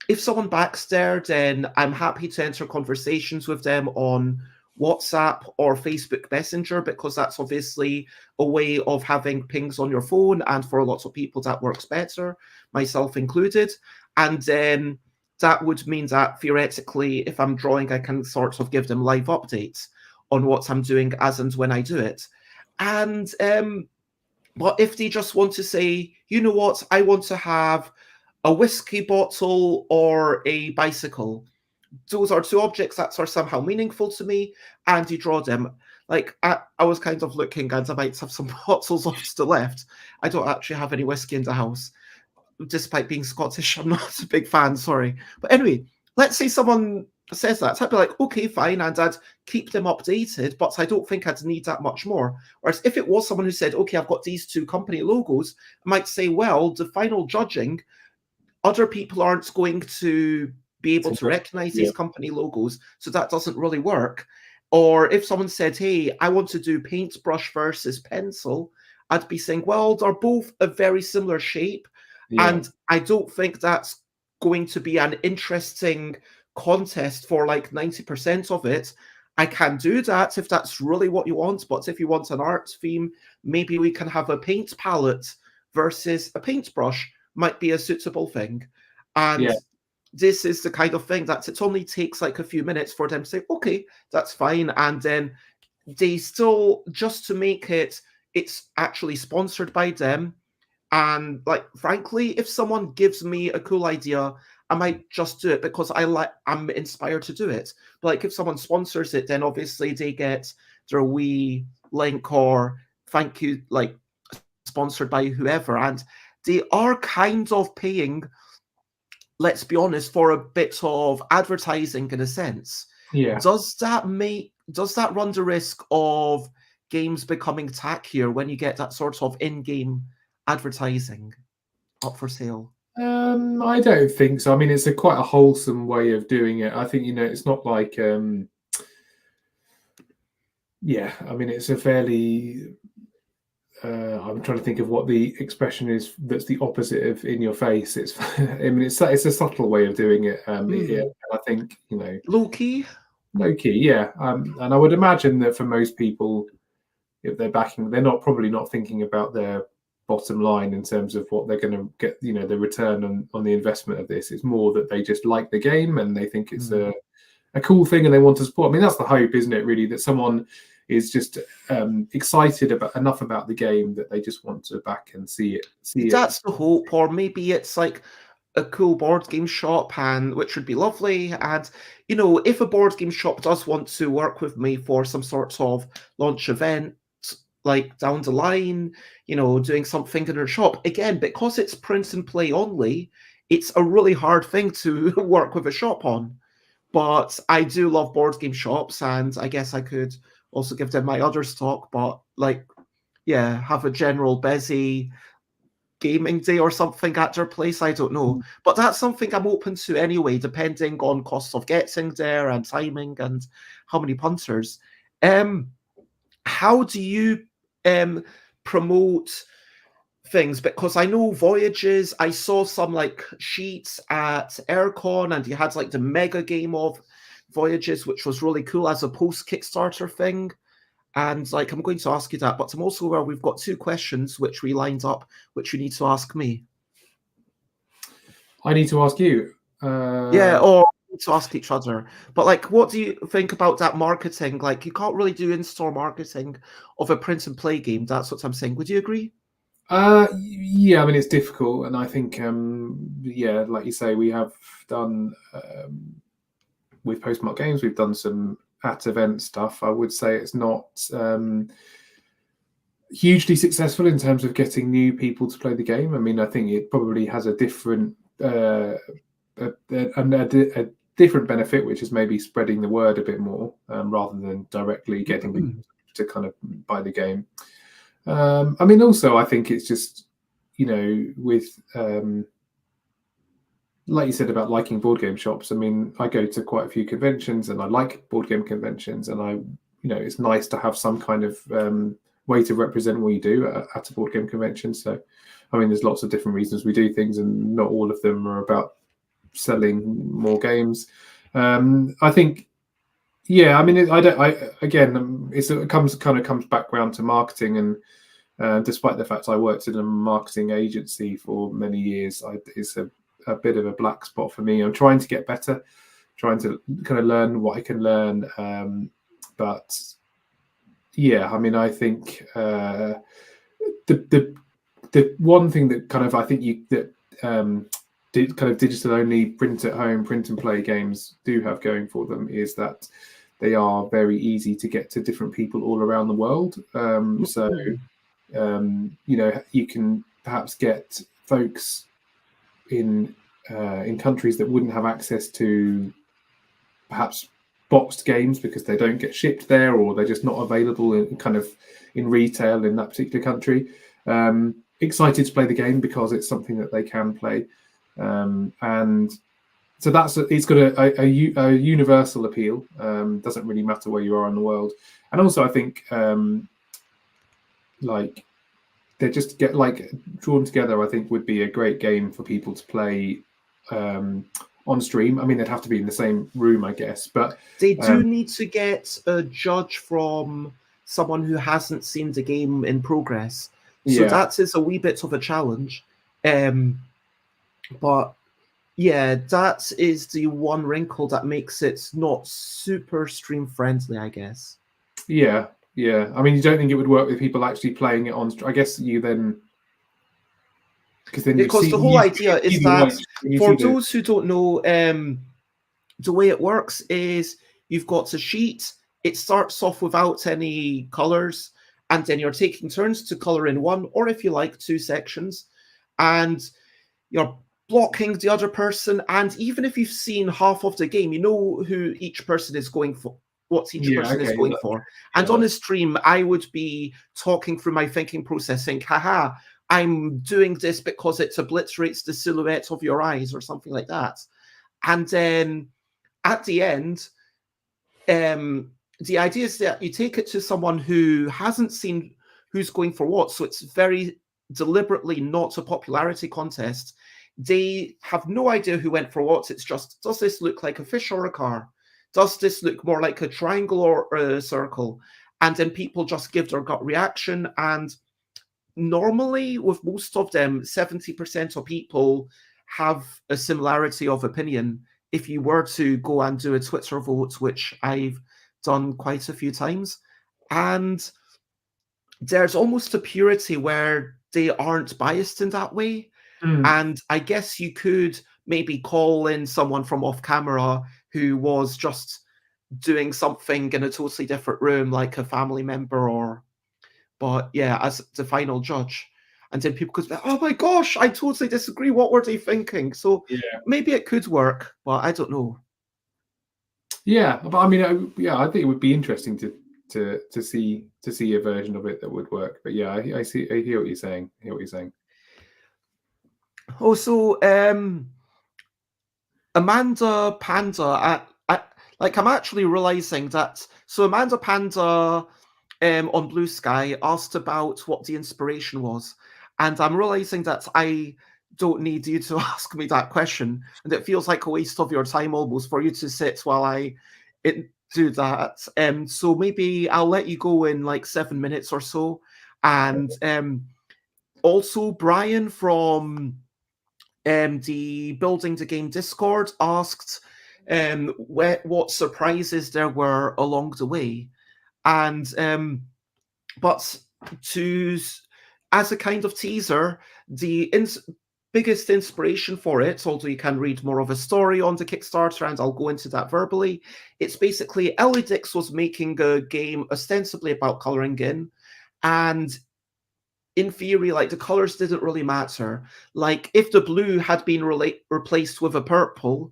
if someone backs there, then I'm happy to enter conversations with them on WhatsApp or Facebook Messenger, because that's obviously a way of having pings on your phone, and for lots of people that works better, myself included. And then that would mean that theoretically, if I'm drawing, I can sort of give them live updates on what I'm doing as and when I do it. And but if they just want to say, you know what, I want to have a whiskey bottle or a bicycle, those are two objects that are somehow meaningful to me, and you draw them. Like, I was kind of looking, and I might have some bottles off to the left. I don't actually have any whiskey in the house, despite being Scottish. I'm not a big fan, sorry. But anyway, let's say someone says that. So I'd be like, okay, fine, and I'd keep them updated, but I don't think I'd need that much more. Whereas if it was someone who said, okay, I've got these two company logos, I might say, well, the final judging, other people aren't going to be able to recognize these company logos, so that doesn't really work. Or if someone said, hey, I want to do paintbrush versus pencil, I'd be saying, well, they're both a very similar shape. Yeah. And I don't think that's going to be an interesting contest for like 90% of it. I can do that if that's really what you want. But if you want an art theme, maybe we can have a paint palette versus a paintbrush might be a suitable thing. And Yeah. this is the kind of thing that it only takes like a few minutes for them to say, okay, that's fine. And then they still, just to make it, it's actually sponsored by them. And like, frankly, if someone gives me a cool idea, I might just do it because I'm inspired to do it. But like, if someone sponsors it, then obviously they get their wee link or thank you, like sponsored by whoever, and they are kind of paying, let's be honest, for a bit of advertising in a sense. Yeah. Does that run the risk of games becoming tackier when you get that sort of in-game advertising up for sale? I don't think so. I mean, it's quite a wholesome way of doing it. I think, it's not like, yeah, I mean, it's a fairly, I'm trying to think of what the expression is that's the opposite of in your face. It's, I mean, it's a subtle way of doing it. Yeah, I think, Low key? low key, yeah. And I would imagine that for most people, if they're backing, they're probably not thinking about their bottom line in terms of what they're going to get, the return on the investment of this. It's more that they just like the game and they think it's a cool thing and they want to support. I mean, that's the hope, isn't it, really, that someone is just excited enough about the game that they just want to back and see it. That's the hope. Or maybe it's like a cool board game shop, and which would be lovely. And if a board game shop does want to work with me for some sort of launch event, like down the line, doing something in their shop, again, because it's print and play only, it's a really hard thing to work with a shop on. But I do love board game shops, and I guess I could also give them my other stock, but like, yeah, have a general busy gaming day or something at their place. I don't know. But that's something I'm open to anyway, depending on cost of getting there and timing and how many punters. How do you promote things? Because I know Voyages, I saw some like sheets at Aircon, and you had like the mega game of Voyages, which was really cool as a post Kickstarter thing. And like, I'm going to ask you that, but I'm also aware we've got 2 questions which we lined up, which you need to ask me. I need to ask you. Yeah, or to ask each other. But like, what do you think about that marketing? Like, you can't really do in-store marketing of a print and play game. That's what I'm saying. Would you agree? Yeah, I mean, it's difficult, and I think, yeah, like you say, we have done with Postmark Games, we've done some at event stuff. I would say it's not hugely successful in terms of getting new people to play the game. I mean, I think it probably has a different a different benefit, which is maybe spreading the word a bit more rather than directly getting people to kind of buy the game. I mean, also, I think it's just, with like you said about liking board game shops. I mean, I go to quite a few conventions and I like board game conventions, and it's nice to have some kind of way to represent what you do at a board game convention. So, I mean, there's lots of different reasons we do things, and not all of them are about selling more games. I think, yeah, I mean, it comes back round to marketing, and despite the fact I worked in a marketing agency for many years, it's a bit of a black spot for me. I'm trying to get better, trying to kind of learn what I can learn, but yeah, I mean, I think the one thing that kind of I think kind of digital only print at home, print and play games do have going for them is that they are very easy to get to different people all around the world. So you can perhaps get folks in countries that wouldn't have access to perhaps boxed games because they don't get shipped there, or they're just not available in retail in that particular country. Excited to play the game because it's something that they can play, and so it's got a universal appeal. Doesn't really matter where you are in the world, and also I think like they just get like drawn together. I think would be a great game for people to play on stream. I mean, they'd have to be in the same room, I guess, but they do need to get a judge from someone who hasn't seen the game in progress. So that is a wee bit of a challenge. But yeah, that is the one wrinkle that makes it not super stream friendly, I guess. Yeah. I mean, you don't think it would work with people actually playing it on? I guess you then, because the whole idea is that for those who don't know, the way it works is you've got a sheet. It starts off without any colors, and then you're taking turns to color in one, or if you like, two sections, and you're blocking the other person. And even if you've seen half of the game, you know who each person is going for, what each person is going for. And on a stream, I would be talking through my thinking process, saying, haha, I'm doing this because it obliterates the silhouette of your eyes or something like that. And then at the end, the idea is that you take it to someone who hasn't seen who's going for what. So it's very deliberately not a popularity contest. They have no idea who went for what. It's just, does this look like a fish or a car? Does this look more like a triangle or a circle? And then people just give their gut reaction. And normally, with most of them, 70% of people have a similarity of opinion. If you were to go and do a Twitter vote, which I've done quite a few times, and there's almost a purity where they aren't biased in that way. And I guess you could maybe call in someone from off camera who was just doing something in a totally different room, like a family member, but yeah, as the final judge. And then people could be like, oh my gosh, I totally disagree. What were they thinking? So maybe it could work, but I don't know. Yeah, but I mean, I think it would be interesting to see a version of it that would work. But yeah, I hear what you're saying. Also, Amanda Panda, I'm actually realizing that. So Amanda Panda on Blue Sky asked about what the inspiration was, and I'm realizing that I don't need you to ask me that question, and it feels like a waste of your time almost for you to sit while I do that. So maybe I'll let you go in like 7 minutes or so, and also Brian from the Building the Game Discord asked what surprises there were along the way. And but as a kind of teaser, the biggest inspiration for it, although you can read more of a story on the Kickstarter, and I'll go into that verbally, it's basically Ellie Dix was making a game ostensibly about coloring in, and in theory, like, the colors didn't really matter. Like, if the blue had been replaced with a purple,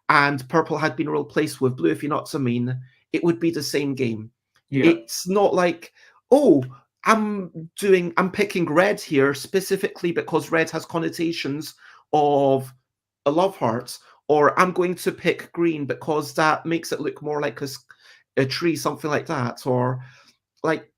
and purple had been replaced with blue, if you know what I mean, it would be the same game. Yeah. It's not like, oh, I'm picking red here specifically because red has connotations of a love heart, or I'm going to pick green because that makes it look more like a tree, something like that, or like,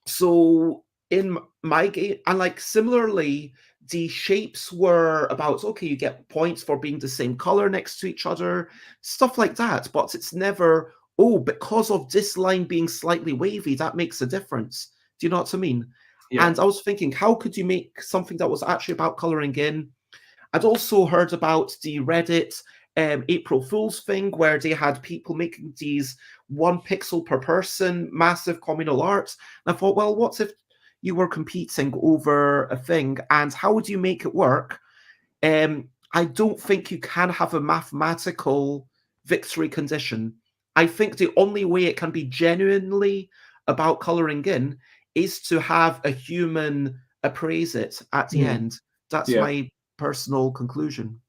so in my game, and like similarly, the shapes were about, okay, you get points for being the same color next to each other, stuff like that, but it's never, oh, because of this line being slightly wavy, that makes a difference. Do you know what I mean? Yeah. And I was thinking, how could you make something that was actually about coloring in? I'd also heard about the Reddit April Fool's thing, where they had people making these 1 pixel per person, massive communal art. And I thought, well, what if you were competing over a thing, and how would you make it work? I don't think you can have a mathematical victory condition. I think the only way it can be genuinely about coloring in is to have a human appraise it at the end. That's my personal conclusion.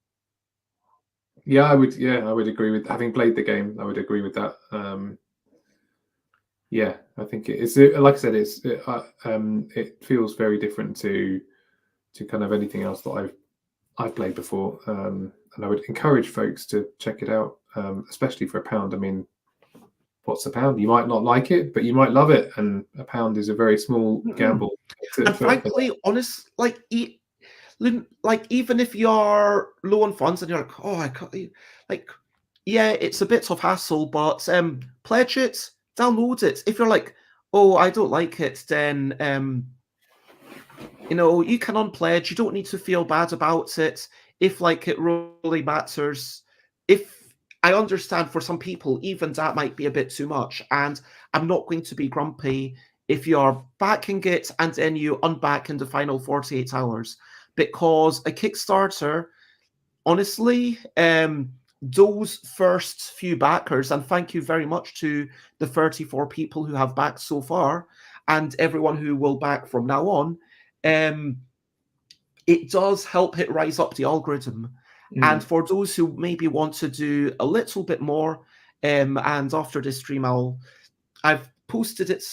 Yeah, I would agree with, having played the game, I would agree with that. Yeah, I think it's, like I said, it feels very different to kind of anything else that I've played before, and I would encourage folks to check it out, especially for £1. I mean, what's a pound? You might not like it, but you might love it, and a pound is a very small gamble. And frankly, honest, like even if you're low on funds and you're like, oh, I can't, like, yeah, it's a bit of hassle, but pledge it, download it. If you're like, oh, I don't like it, then you can unpledge. You don't need to feel bad about it if like it really matters. If I understand for some people, even that might be a bit too much, and I'm not going to be grumpy if you're backing it and then you unback in the final 48 hours, because a Kickstarter, honestly, those first few backers, and thank you very much to the 34 people who have backed so far and everyone who will back from now on, it does help it rise up the algorithm. And for those who maybe want to do a little bit more, and after this stream, I've posted it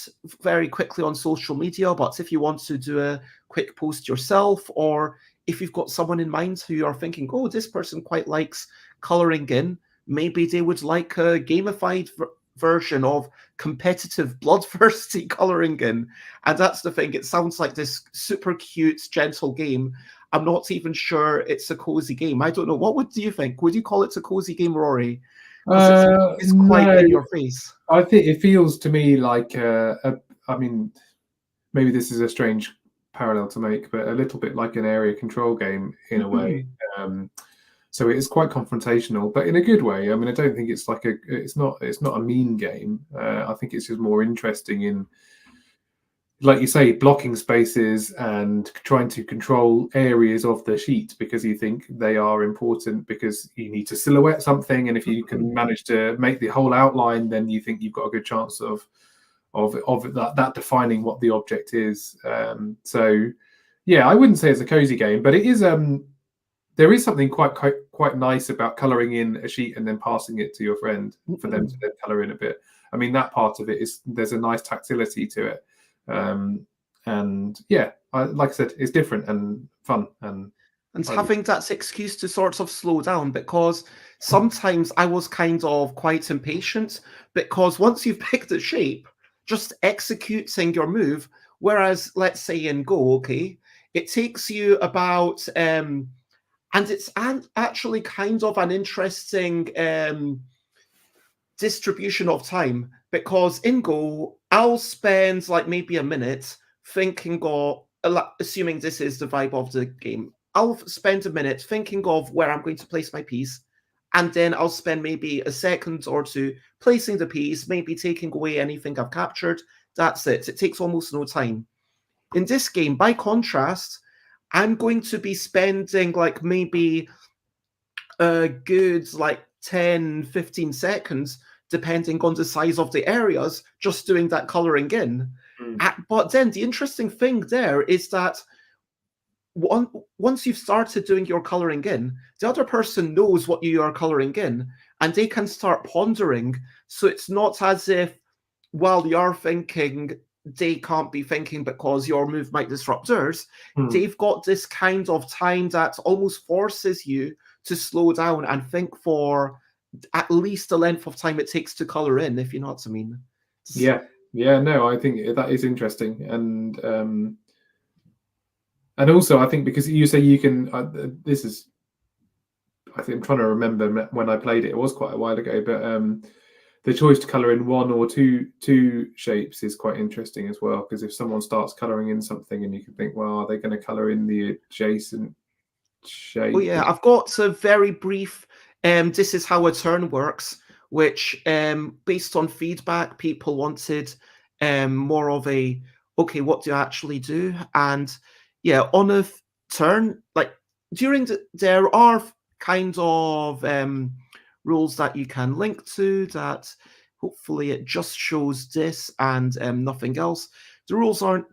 very quickly on social media, but if you want to do a quick post yourself, or if you've got someone in mind who you're thinking, oh, this person quite likes coloring in, maybe they would like a gamified version of competitive bloodthirsty coloring in. And that's the thing, it sounds like this super cute, gentle game. I'm not even sure it's a cozy game. I don't know. What do you think? Would you call it a cozy game, Rory? It's quite in your face. I think it feels to me like I mean, maybe this is a strange parallel to make, but a little bit like an area control game in a way. So it is quite confrontational, but in a good way. I mean, I don't think it's like it's not a mean game. I think it's just more interesting in, like you say, blocking spaces and trying to control areas of the sheet because you think they are important because you need to silhouette something, and if you can manage to make the whole outline, then you think you've got a good chance of that defining what the object is. So yeah, I wouldn't say it's a cozy game, but it is. There is something quite nice about colouring in a sheet and then passing it to your friend for them to then colour in a bit. I mean, that part of it is, there's a nice tactility to it. And yeah, like I said, it's different and fun, and having that excuse to sort of slow down, because sometimes I was kind of quite impatient, because once you've picked the shape, just executing your move, whereas let's say in Go, okay, it takes you about and it's actually kind of an interesting distribution of time, because in Go, I'll spend like maybe a minute thinking of, assuming this is the vibe of the game, I'll spend a minute thinking of where I'm going to place my piece, and then I'll spend maybe a second or two placing the piece, maybe taking away anything I've captured. That's it. It takes almost no time. In this game, by contrast, I'm going to be spending like maybe a good like 10, 15 seconds, depending on the size of the areas, just doing that coloring in. But then the interesting thing there is that once you've started doing your coloring in, the other person knows what you are coloring in, and they can start pondering. So it's not as if while you're thinking, they can't be thinking because your move might disrupt theirs. They've got this kind of time that almost forces you to slow down and think for at least the length of time it takes to color in, if you know what I mean. Yeah, no, I think that is interesting, and also I think because you say you can, this is, I think I'm trying to remember when I played it. It was quite a while ago, but the choice to colour in one or two shapes is quite interesting as well, because if someone starts colouring in something and you can think, well, are they going to colour in the adjacent shape? Oh yeah, I've got a very brief, this is how a turn works, which based on feedback, people wanted more of a, okay, what do you actually do? And yeah, on a turn, like there are kind of rules that you can link to that. Hopefully it just shows this and nothing else. The rules aren't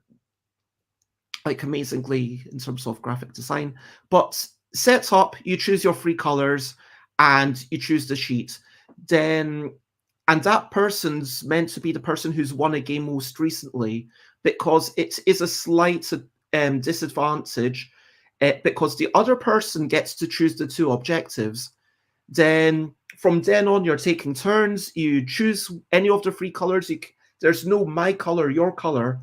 like amazingly in terms of graphic design, but set up, you choose your three colors and you choose the sheet. Then, and that person's meant to be the person who's won a game most recently, because it is a slight disadvantage because the other person gets to choose the two objectives. Then from then on, you're taking turns. You choose any of the 3 colors. There's no my color, your color.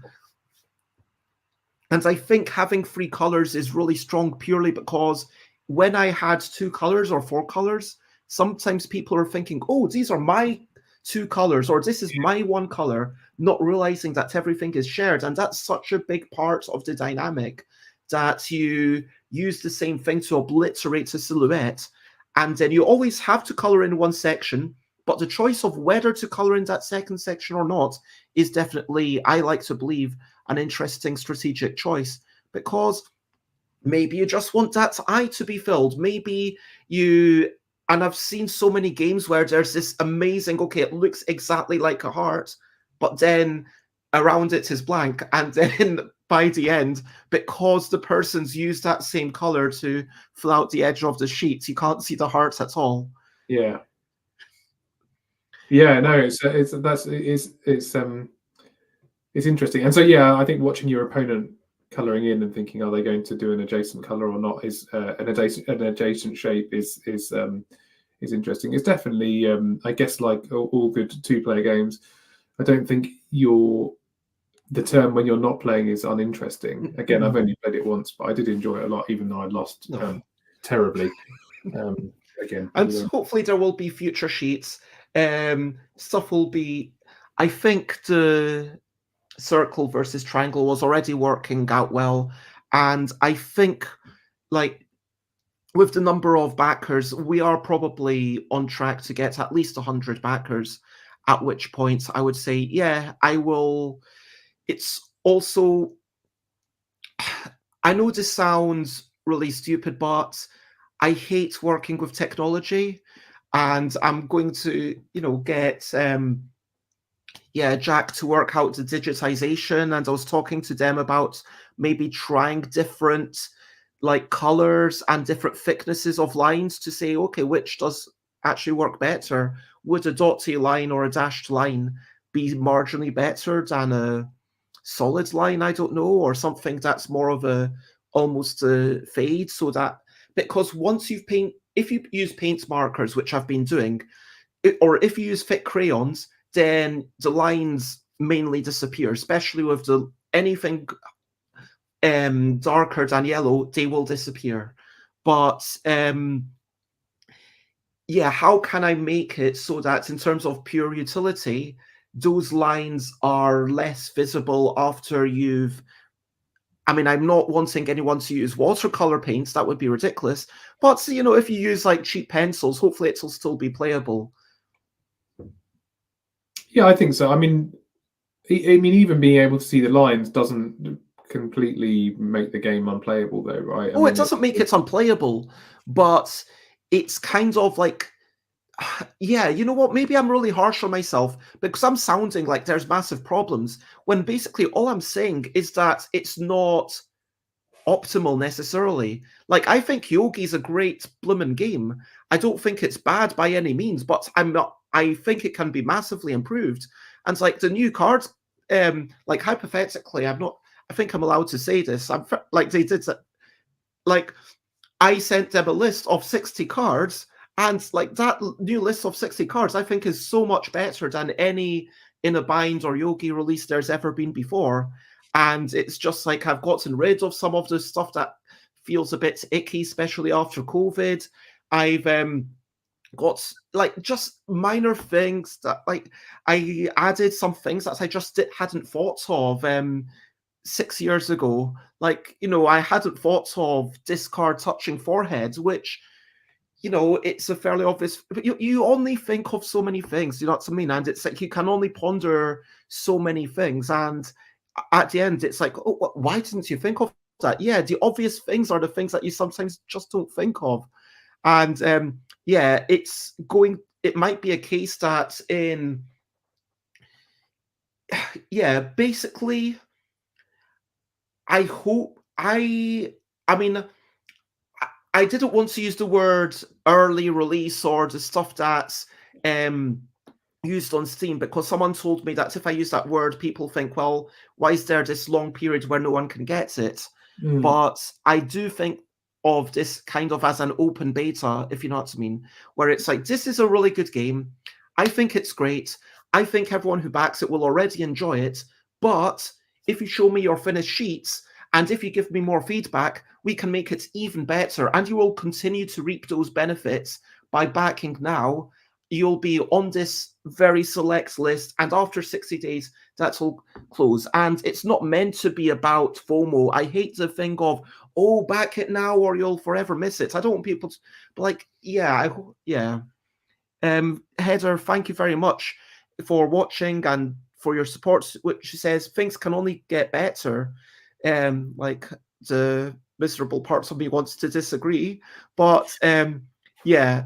And I think having 3 colors is really strong purely because when I had 2 colors or 4 colors, sometimes people are thinking, oh, these are my 2 colors, or this is my 1 color, not realizing that everything is shared. And that's such a big part of the dynamic, that you use the same thing to obliterate a silhouette. And then you always have to color in one section, but the choice of whether to color in that second section or not is definitely, I like to believe, an interesting strategic choice, because maybe you just want that eye to be filled. Maybe and I've seen so many games where there's this amazing, okay, it looks exactly like a heart, but then around it is blank. And then by the end, because the person's used that same color to fill out the edge of the sheet, you can't see the hearts at all. Yeah. Yeah, no, it's interesting. And so, yeah, I think watching your opponent coloring in and thinking, are they going to do an adjacent color or not, is an adjacent shape is interesting. It's definitely, I guess, like all good 2-player games, I don't think the term when you're not playing is uninteresting. Again, I've only played it once, but I did enjoy it a lot, even though I lost terribly. Again, and hopefully there will be future sheets. Stuff will be. I think the circle versus triangle was already working out well, and I think, like, with the number of backers, we are probably on track to get at least 100 backers, at which point I would say, yeah, I will. It's also, I know this sounds really stupid, but I hate working with technology, and I'm going to, get Jack to work out the digitization, and I was talking to them about maybe trying different like colors and different thicknesses of lines to say, okay, which does actually work better? Would a dotty line or a dashed line be marginally better than a solid line? I don't know, or something that's more of almost a fade, so that, because once if you use paint markers, which I've been doing, or if you use thick crayons, then the lines mainly disappear, especially with anything darker than yellow, they will disappear. But how can I make it so that in terms of pure utility, those lines are less visible after you've... I mean, I'm not wanting anyone to use watercolor paints, that would be ridiculous. But, if you use like cheap pencils, hopefully it'll still be playable. Yeah, I think so. I mean, even being able to see the lines doesn't completely make the game unplayable, though, right? It doesn't make it unplayable, but it's kind of like, yeah, you know what? Maybe I'm really harsh on myself because I'm sounding like there's massive problems, when basically all I'm saying is that it's not optimal necessarily. Like, I think Yogi's a great bloomin' game. I don't think it's bad by any means, but I think it can be massively improved. And like the new cards, like hypothetically, I think I'm allowed to say this. Like they did that. Like, I sent them a list of 60 cards, and like that new list of 60 cards, I think is so much better than any In a Bind or Yogi release there's ever been before. And it's just like I've gotten rid of some of the stuff that feels a bit icky, especially after COVID. I've got like just minor things that, like, I added some things that I just hadn't thought of 6 years ago. Like, I hadn't thought of discard touching foreheads, which, it's a fairly obvious, but you only think of so many things, you know what I mean? And it's like you can only ponder so many things, and at the end it's like, oh, why didn't you think of that? Yeah, the obvious things are the things that you sometimes just don't think of. And it might be a case that basically, I hope I mean, I didn't want to use the word early release or the stuff that's used on Steam, because someone told me that if I use that word, people think, well, why is there this long period where no one can get it? But I do think of this kind of as an open beta, if you know what I mean, where it's like, this is a really good game. I think it's great. I think everyone who backs it will already enjoy it. But if you show me your finished sheets and if you give me more feedback, we can make it even better. And you will continue to reap those benefits by backing now. You'll be on this very select list. And after 60 days, that will close. And it's not meant to be about FOMO. I hate the thing of, oh, back it now or you'll forever miss it. I don't want people to, but like, yeah. Heather, thank you very much for watching and for your support, which she says things can only get better. Like the miserable parts of me wants to disagree, but yeah,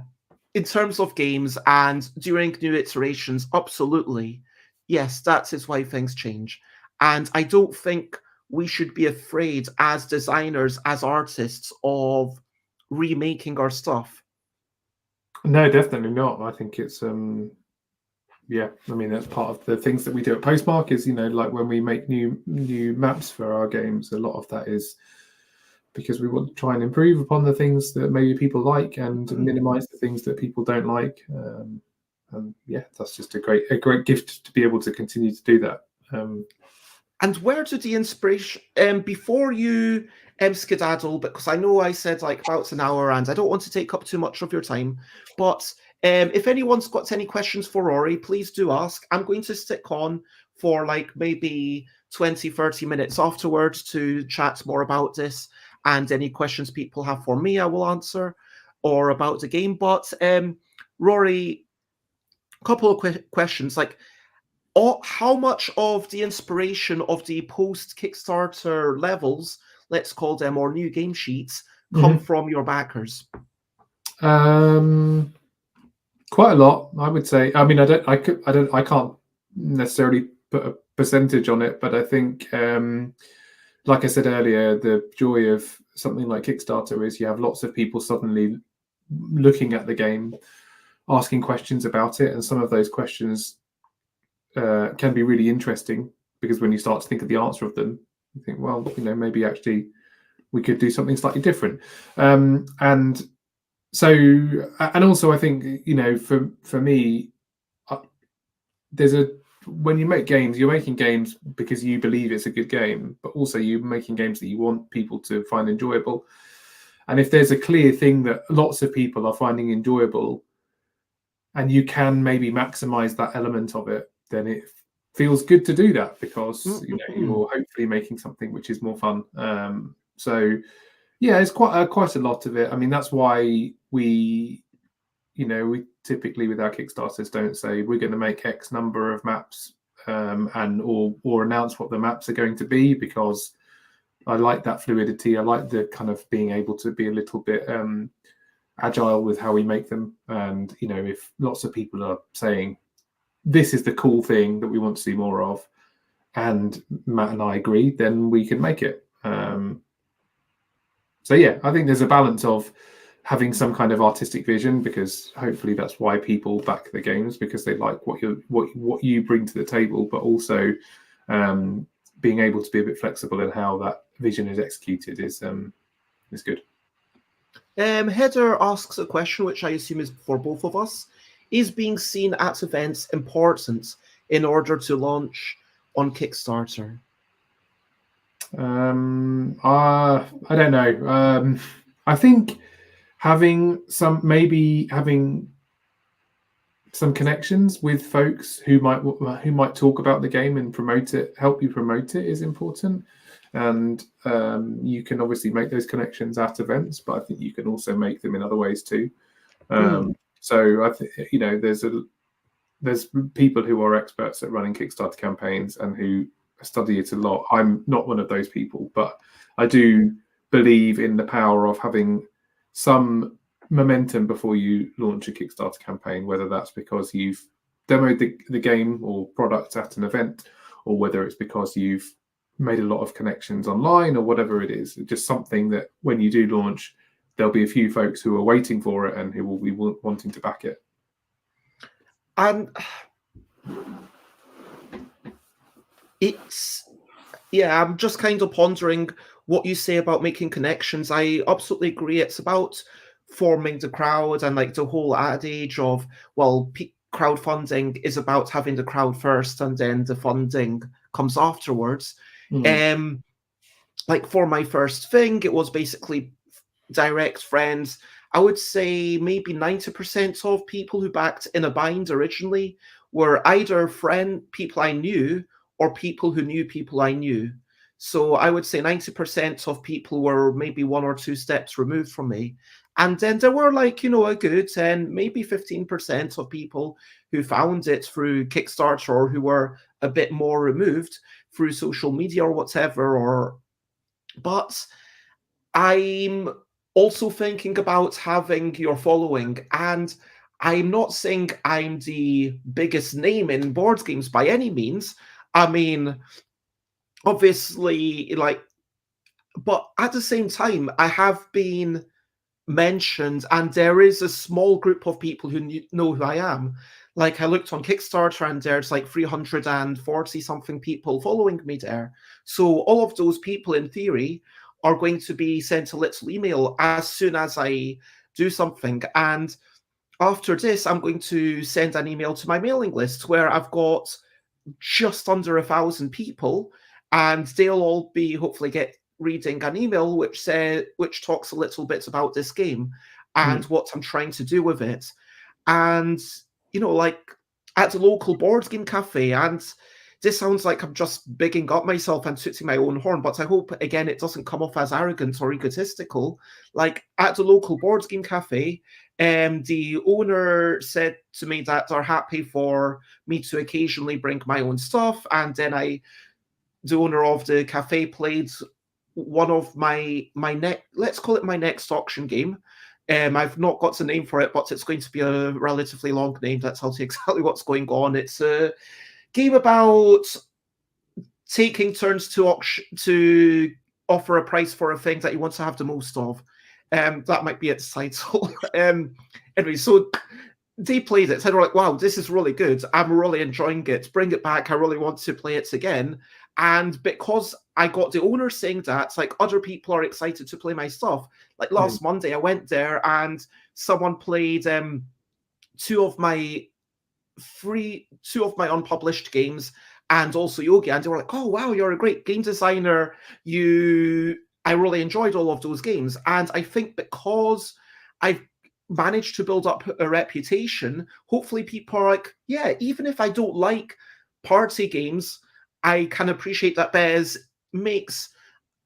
in terms of games and during new iterations, absolutely, yes, that is why things change. And I don't think we should be afraid as designers, as artists, of remaking our stuff. No, definitely not. I think it's yeah, I mean that's part of the things that we do at Postmark is, like when we make new maps for our games, a lot of that is because we want to try and improve upon the things that maybe people like and minimize the things that people don't like. And yeah, that's just a great gift to be able to continue to do that. And where did the inspiration, before you skedaddle, because I know I said like about an hour and I don't want to take up too much of your time, but if anyone's got any questions for Rory, please do ask. I'm going to stick on for like maybe 20, 30 minutes afterwards to chat more about this, and any questions people have for me, I will answer, or about the game. But Rory, a couple of questions, like, how much of the inspiration of the post Kickstarter levels, let's call them, or new game sheets, come from your backers? Quite a lot, I would say. I mean, I can't necessarily put a percentage on it, but I think, like I said earlier, the joy of something like Kickstarter is you have lots of people suddenly looking at the game, asking questions about it, and some of those questions can be really interesting, because when you start to think of the answer of them, you think, well, maybe actually we could do something slightly different. And so, and also I think, for me, when you make games, you're making games because you believe it's a good game, but also you're making games that you want people to find enjoyable. And if there's a clear thing that lots of people are finding enjoyable, and you can maybe maximize that element of it, then it feels good to do that, because you're hopefully making something which is more fun. So yeah, it's quite a lot of it. I mean, that's why we typically with our Kickstarters don't say we're going to make X number of maps and or announce what the maps are going to be, because I like that fluidity. I like the kind of being able to be a little bit agile with how we make them. And if lots of people are saying this is the cool thing that we want to see more of, and Matt and I agree, then we can make it. So yeah, I think there's a balance of having some kind of artistic vision, because hopefully that's why people back the games, because they like what you bring to the table, but also being able to be a bit flexible in how that vision is executed is good. Heather asks a question which I assume is for both of us. Is being seen at events important in order to launch on Kickstarter? I don't know. I think having some connections with folks who might talk about the game and help you promote it is important. And you can obviously make those connections at events, but I think you can also make them in other ways too. So I think there's people who are experts at running Kickstarter campaigns and who study it a lot. I'm not one of those people, but I do believe in the power of having some momentum before you launch a Kickstarter campaign, whether that's because you've demoed the game or product at an event, or whether it's because you've made a lot of connections online, or whatever it is. Just something that when you do launch, there'll be a few folks who are waiting for it and who will be wanting to back it. And I'm just kind of pondering what you say about making connections, I absolutely agree. It's about forming the crowd, and like the whole adage of, well, crowdfunding is about having the crowd first and then the funding comes afterwards. Like for my first thing, it was basically direct friends. I would say maybe 90% of people who backed In a Bind originally were either people I knew or people who knew people I knew. So I would say 90% of people were maybe 1 or 2 steps removed from me. And then there were like, a good 10, maybe 15% of people who found it through Kickstarter or who were a bit more removed through social media or whatever. But I'm also thinking about having your following, and I'm not saying I'm the biggest name in board games by any means. I mean, obviously, but at the same time, I have been mentioned, and there is a small group of people who know who I am. Like, I looked on Kickstarter, and there's like 340 something people following me there. So all of those people, in theory, are going to be sent a little email as soon as I do something. And after this, I'm going to send an email to my mailing list where I've got just under 1,000 people, and they'll all be hopefully reading an email which talks a little bit about this game and what I'm trying to do with it. And like at the local board game cafe, and this sounds like I'm just bigging up myself and tooting my own horn, but I hope, again, it doesn't come off as arrogant or egotistical. Like, at the local board game cafe, the owner said to me that they're happy for me to occasionally bring my own stuff, and then the owner of the cafe played one of let's call it my next auction game. I've not got a name for it, but it's going to be a relatively long name that tells you exactly what's going on. It's a game about taking turns to offer a price for a thing that you want to have the most of. That might be its title. Anyway, so they played it, and they were like, wow, this is really good. I'm really enjoying it. Bring it back. I really want to play it again. And because I got the owner saying that, like, other people are excited to play my stuff. Like last Monday, I went there and someone played two of my unpublished games and also Yogi, and they were like, oh wow, you're a great game designer. I really enjoyed all of those games. And I think because I've managed to build up a reputation, hopefully people are like, yeah, even if I don't like party games, I can appreciate that Bez makes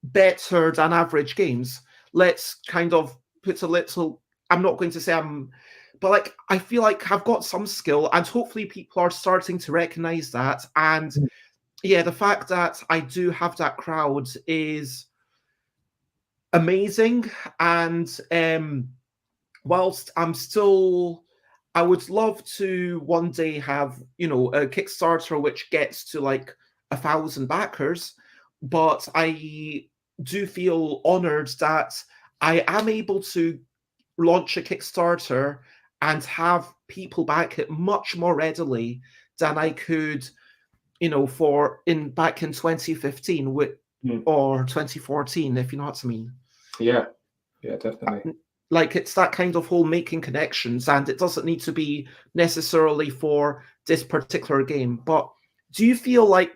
better than average games. Let's kind of put a little, I'm not going to say but like, I feel like I've got some skill, and hopefully people are starting to recognize that. And yeah, the fact that I do have that crowd is amazing. And whilst I would love to one day have, a Kickstarter which gets to like 1,000 backers, but I do feel honored that I am able to launch a Kickstarter and have people back it much more readily than I could, back in 2015 or 2014, if you know what I mean. Yeah, definitely. Like, it's that kind of whole making connections, and it doesn't need to be necessarily for this particular game. But do you feel like,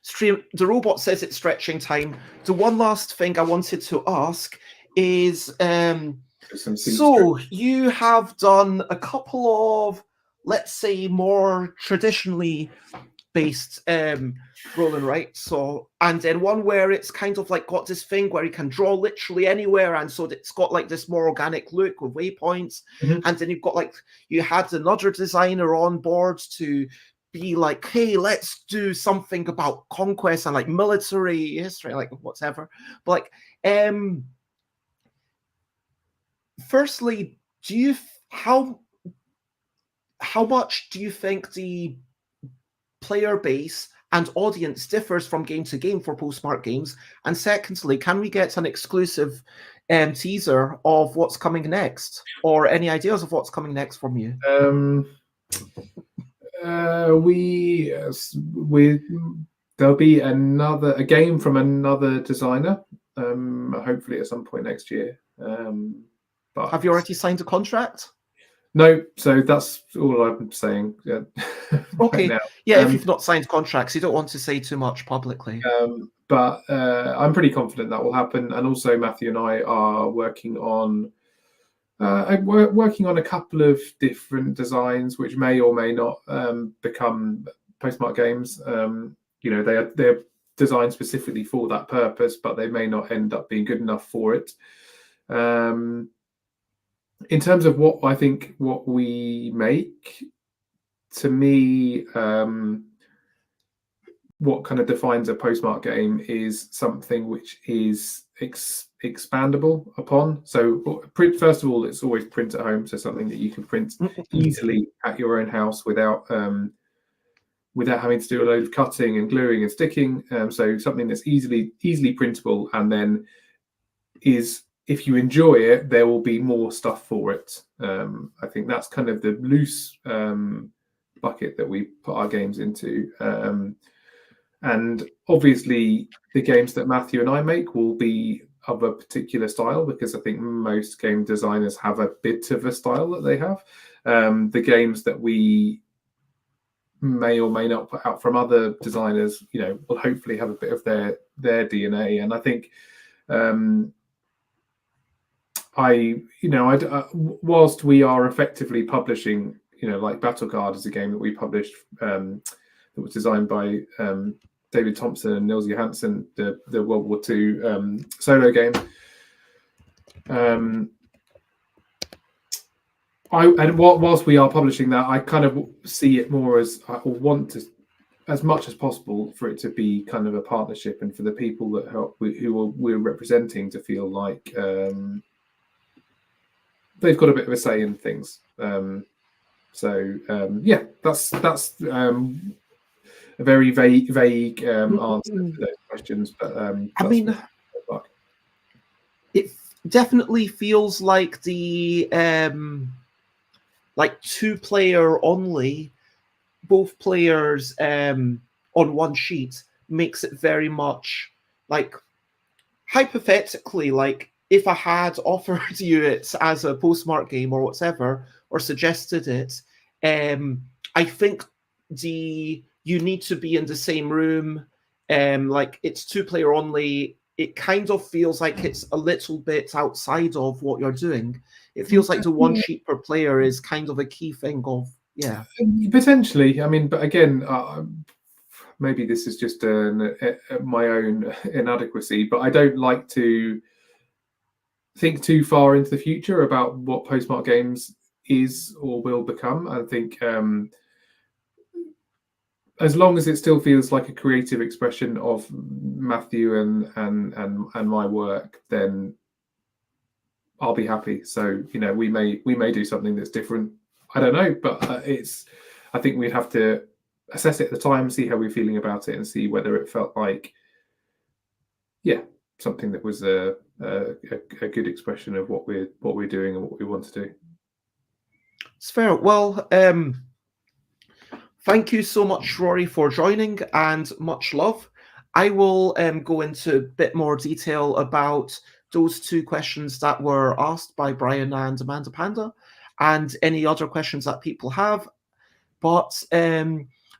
Stream, the robot says it's stretching time. The one last thing I wanted to ask is, so you have done a couple of, let's say, more traditionally based rolling, right? So, and then one where it's kind of like got this thing where you can draw literally anywhere, and so it's got like this more organic look with waypoints. And then you've got like, you had another designer on board to be like, hey, let's do something about conquest and like military history, like whatever. But like, firstly, how much do you think the player base and audience differs from game to game for Postmark Games? And secondly, can we get an exclusive teaser of what's coming next, or any ideas of what's coming next from you? There'll be a game from another designer, hopefully at some point next year. But Have you already signed a contract? no, so that's all I'm saying. Okay, right now. yeah. If you've not signed contracts, you don't want to say too much publicly. But I'm pretty confident that will happen. And also, Matthew and I are working on a couple of different designs, which may or may not become Postmark Games. They're designed specifically for that purpose, but they may not end up being good enough for it. In terms of what we make, to me, what kind of defines a Postmark game is something which is expandable upon. So first of all, it's always print at home, so something that you can print easily at your own house without having to do a load of cutting and gluing and sticking. So something that's easily printable, and then if you enjoy it, there will be more stuff for it. I think that's kind of the loose bucket that we put our games into. And obviously, the games that Matthew and I make will be of a particular style, because I think most game designers have a bit of a style that they have. The games that we may or may not put out from other designers, will hopefully have a bit of their DNA. And I think, whilst we are effectively publishing, like Battle Guard is a game that we published that was designed by David Thompson and Nils Johansson, the World War II solo game. Whilst we are publishing that, I kind of see it more as I want to, as much as possible, for it to be kind of a partnership, and for the people that we're representing to feel like they've got a bit of a say in things. That's a very vague answer to those questions, but I mean, it definitely feels like the like 2-player only, both players on one sheet, makes it very much like, hypothetically, like if I had offered you it as a Postmark game or whatever, or suggested it, I think you need to be in the same room. Like, it's 2-player only. It kind of feels like it's a little bit outside of what you're doing. It feels like the one sheet per player is kind of a key thing of, yeah. Potentially. I mean, but again, maybe this is just my own inadequacy, but I don't like to think too far into the future about what Postmark Games is or will become. I think as long as it still feels like a creative expression of Matthew and my work, then I'll be happy. So we may do something that's different. I don't know, but I think we'd have to assess it at the time, see how we're feeling about it, and see whether it felt like something that was a good expression of what we're doing and what we want to do. It's fair. Well, thank you so much, Rory, for joining, and much love. I will go into a bit more detail about those 2 questions that were asked by Brian and Amanda Panda, and any other questions that people have. But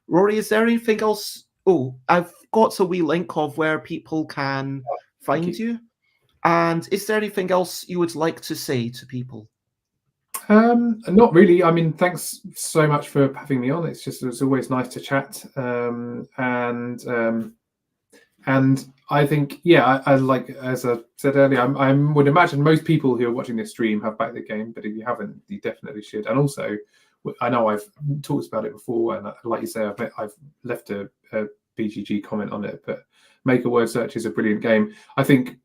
Rory, is there anything else? Oh, I've got a wee link of where people can find you. And is there anything else you would like to say to people? Not really. I mean, thanks so much for having me on. It's always nice to chat. And I think, I like, as I said earlier, I would imagine most people who are watching this stream have backed the game, but if you haven't, you definitely should. And also, I know I've talked about it before, and like you say, I've left a BGG comment on it, but Make a Word Search is a brilliant game. I think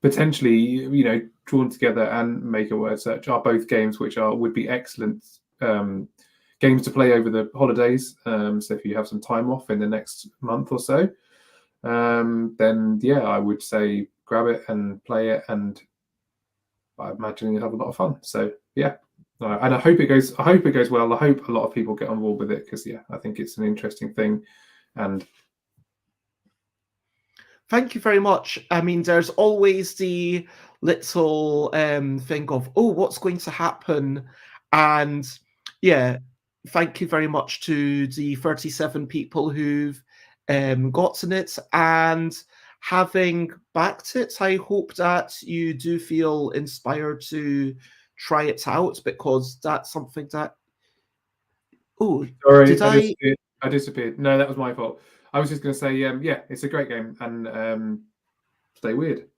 potentially, Drawn Together and Make a Word Search are both games which would be excellent games to play over the holidays. So if you have some time off in the next month or so, then I would say grab it and play it, and I imagine you'll have a lot of fun. So And I hope it goes. I hope it goes well. I hope a lot of people get on board with it because I think it's an interesting thing. And thank you very much. I mean, there's always the little thing of, oh, what's going to happen? And yeah, thank you very much to the 37 people who've gotten it. And having backed it, I hope that you do feel inspired to try it out, because that's something that... Oh, sorry, did I... I disappeared. No, that was my fault. I was just going to say, yeah, it's a great game, and stay weird.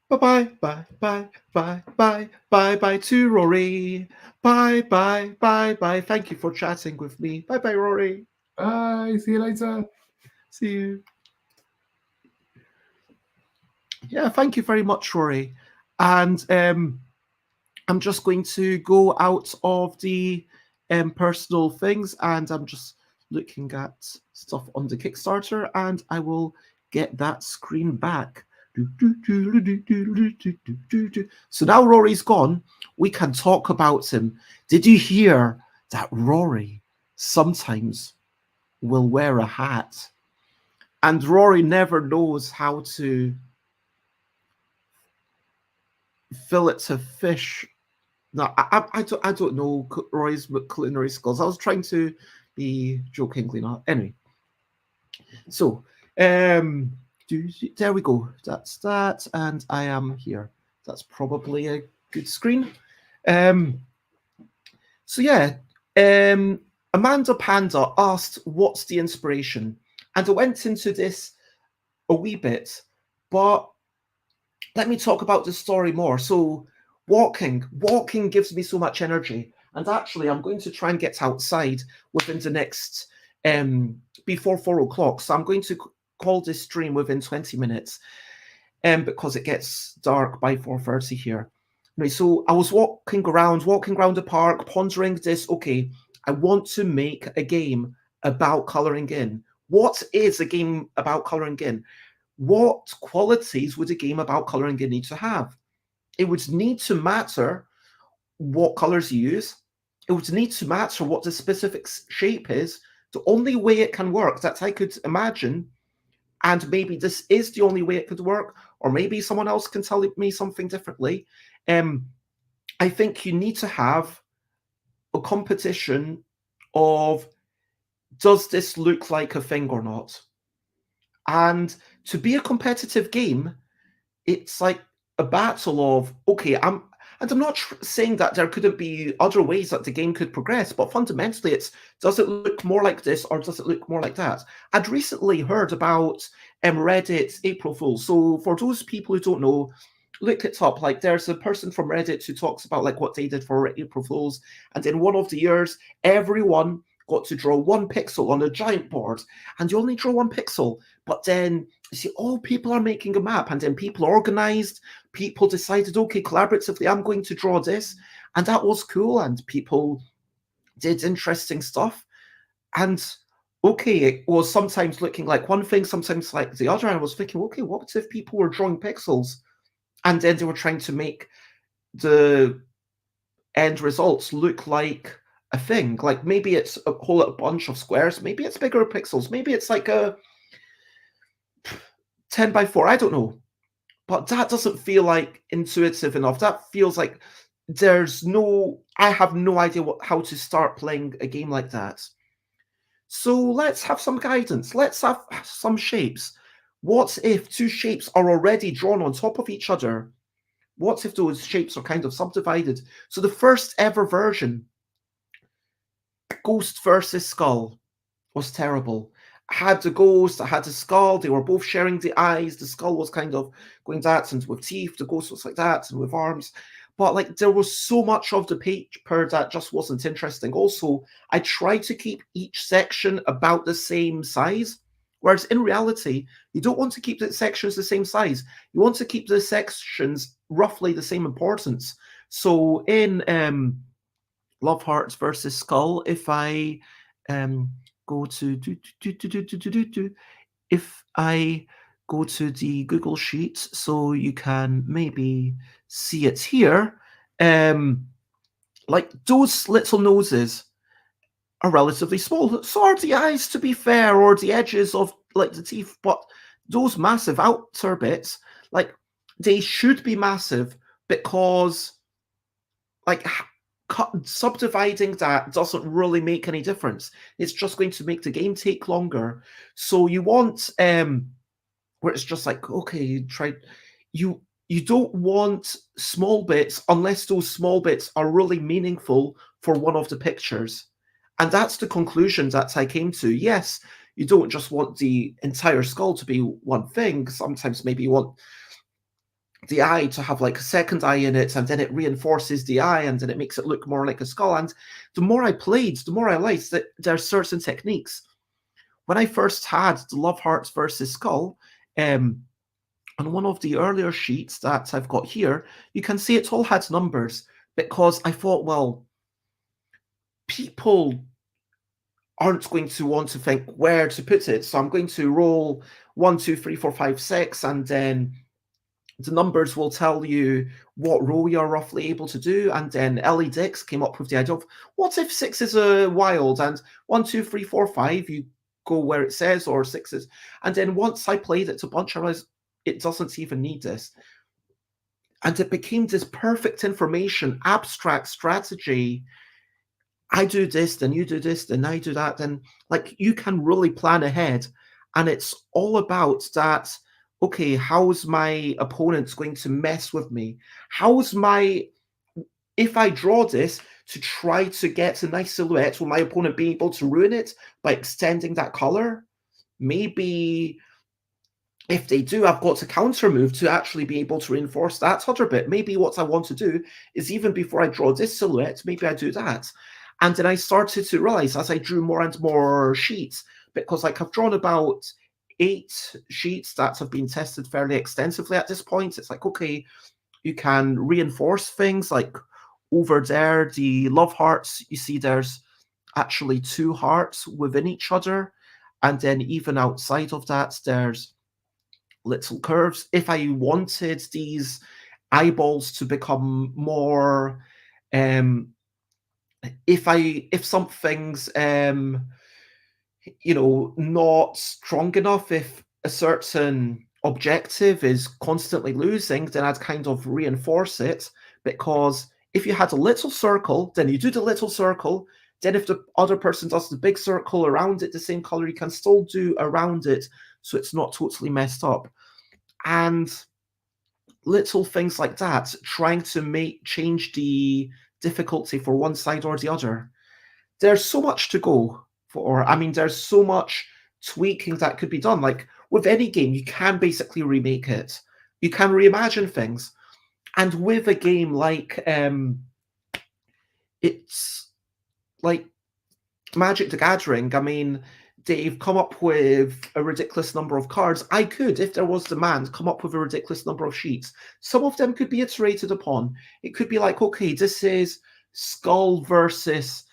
Bye bye bye bye bye bye bye to Rory. Bye bye bye bye. Thank you for chatting with me. Bye bye, Rory. Bye. See you later. See you. Yeah, thank you very much, Rory. And I'm just going to go out of the personal things, and I'm just looking at stuff on the Kickstarter, and I will get that screen back. So now Rory's gone, we can talk about him. Did you hear that Rory sometimes will wear a hat? And Rory never knows how to fillet a fish. No, I don't know Rory's culinary skills. I was trying to be jokingly not. Anyway, so there we go. That's that, and I am here. That's probably a good screen. So yeah, Amanda Panda asked, "What's the inspiration?" And I went into this a wee bit, but let me talk about the story more. So walking gives me so much energy, and actually I'm going to try and get outside within the next before 4 o'clock. So I'm going to call this stream within 20 minutes, because it gets dark by 4:30 here. Anyway, so I was walking around the park, pondering this. Okay, I want to make a game about coloring in. What is a game about coloring in? What qualities would a game about coloring in need to have? It would need to matter what colors you use. It would need to matter what the specific shape is. The only way it can work that I could imagine, and maybe this is the only way it could work, or maybe someone else can tell me something differently. I think you need to have a competition of, does this look like a thing or not? And to be a competitive game, it's like a battle of, okay, I'm not saying that there couldn't be other ways that the game could progress, but fundamentally it's, does it look more like this or does it look more like that? I'd recently heard about Reddit's April Fools. So for those people who don't know, look it up. Like, there's a person from Reddit who talks about like what they did for April Fools, and in one of the years, everyone got to draw one pixel on a giant board, and you only draw one pixel. But then you see, oh, people are making a map, and then people organized, people decided, okay, collaboratively, I'm going to draw this, and that was cool, and people did interesting stuff. And okay, it was sometimes looking like one thing, sometimes like the other, and I was thinking, okay, what if people were drawing pixels, and then they were trying to make the end results look like a thing? Like, maybe it's a whole bunch of squares, maybe it's bigger pixels, maybe it's like a 10 by 4, I don't know. But that doesn't feel like intuitive enough. That feels like I have no idea how to start playing a game like that. So let's have some guidance. Let's have some shapes. What if two shapes are already drawn on top of each other? What if those shapes are kind of subdivided? So the first ever version, Ghost versus Skull, was terrible. I had the ghost, I had the skull, they were both sharing the eyes. The skull was kind of going that, and with teeth, the ghost was like that, and with arms. But like, there was so much of the paper that just wasn't interesting. Also, I tried to keep each section about the same size, whereas in reality, you don't want to keep the sections the same size. You want to keep the sections roughly the same importance. So in Love Hearts versus Skull, if I go to if I go to the Google Sheets, so you can maybe see it here. like those little noses are relatively small. So are the eyes, to be fair, or the edges of like the teeth. But those massive outer bits, like they should be massive because like subdividing that doesn't really make any difference. It's just going to make the game take longer. So you want where it's just like, okay, try you don't want small bits unless those small bits are really meaningful for one of the pictures. And that's the conclusion that I came to. Yes, you don't just want the entire skull to be one thing. Sometimes maybe you want the eye to have like a second eye in it, and then it reinforces the eye, and then it makes it look more like a skull. And the more I played, the more I realized that there are certain techniques. When I first had the Love Hearts versus Skull, on one of the earlier sheets that I've got here, you can see it all had numbers because I thought, well, people aren't going to want to think where to put it. So I'm going to roll 1, 2, 3, 4, 5, 6, and then the numbers will tell you what row you're roughly able to do. And then Ellie Dix came up with the idea of what if 6 is a wild and 1, 2, 3, 4, 5, you go where it says, or 6 is. And then once I played it a bunch, I realized it doesn't even need this. And it became this perfect information, abstract strategy. I do this, then you do this, then I do that. Then, like, you can really plan ahead. And it's all about that. Okay, how's my opponent going to mess with me? If I draw this to try to get a nice silhouette, will my opponent be able to ruin it by extending that color? Maybe if they do, I've got to counter move to actually be able to reinforce that other bit. Maybe what I want to do is even before I draw this silhouette, maybe I do that. And then I started to realize as I drew more and more sheets, because like I've drawn about 8 sheets that have been tested fairly extensively at this point. It's like, okay, you can reinforce things like over there, the love hearts, you see there's actually 2 hearts within each other. And then even outside of that, there's little curves. If I wanted these eyeballs to become more, if something's not strong enough, if a certain objective is constantly losing, then I'd kind of reinforce it, because if you had a little circle, then you do the little circle. Then if the other person does the big circle around it the same color, you can still do around it so it's not totally messed up. And little things like that, trying to change the difficulty for one side or the other. There's so much to go for. I mean, there's so much tweaking that could be done. Like with any game, you can basically remake it. You can reimagine things. And with a game like it's like Magic the Gathering, I mean, they've come up with a ridiculous number of cards. I could, if there was demand, come up with a ridiculous number of sheets. Some of them could be iterated upon. It could be like, okay, this is Skull versus...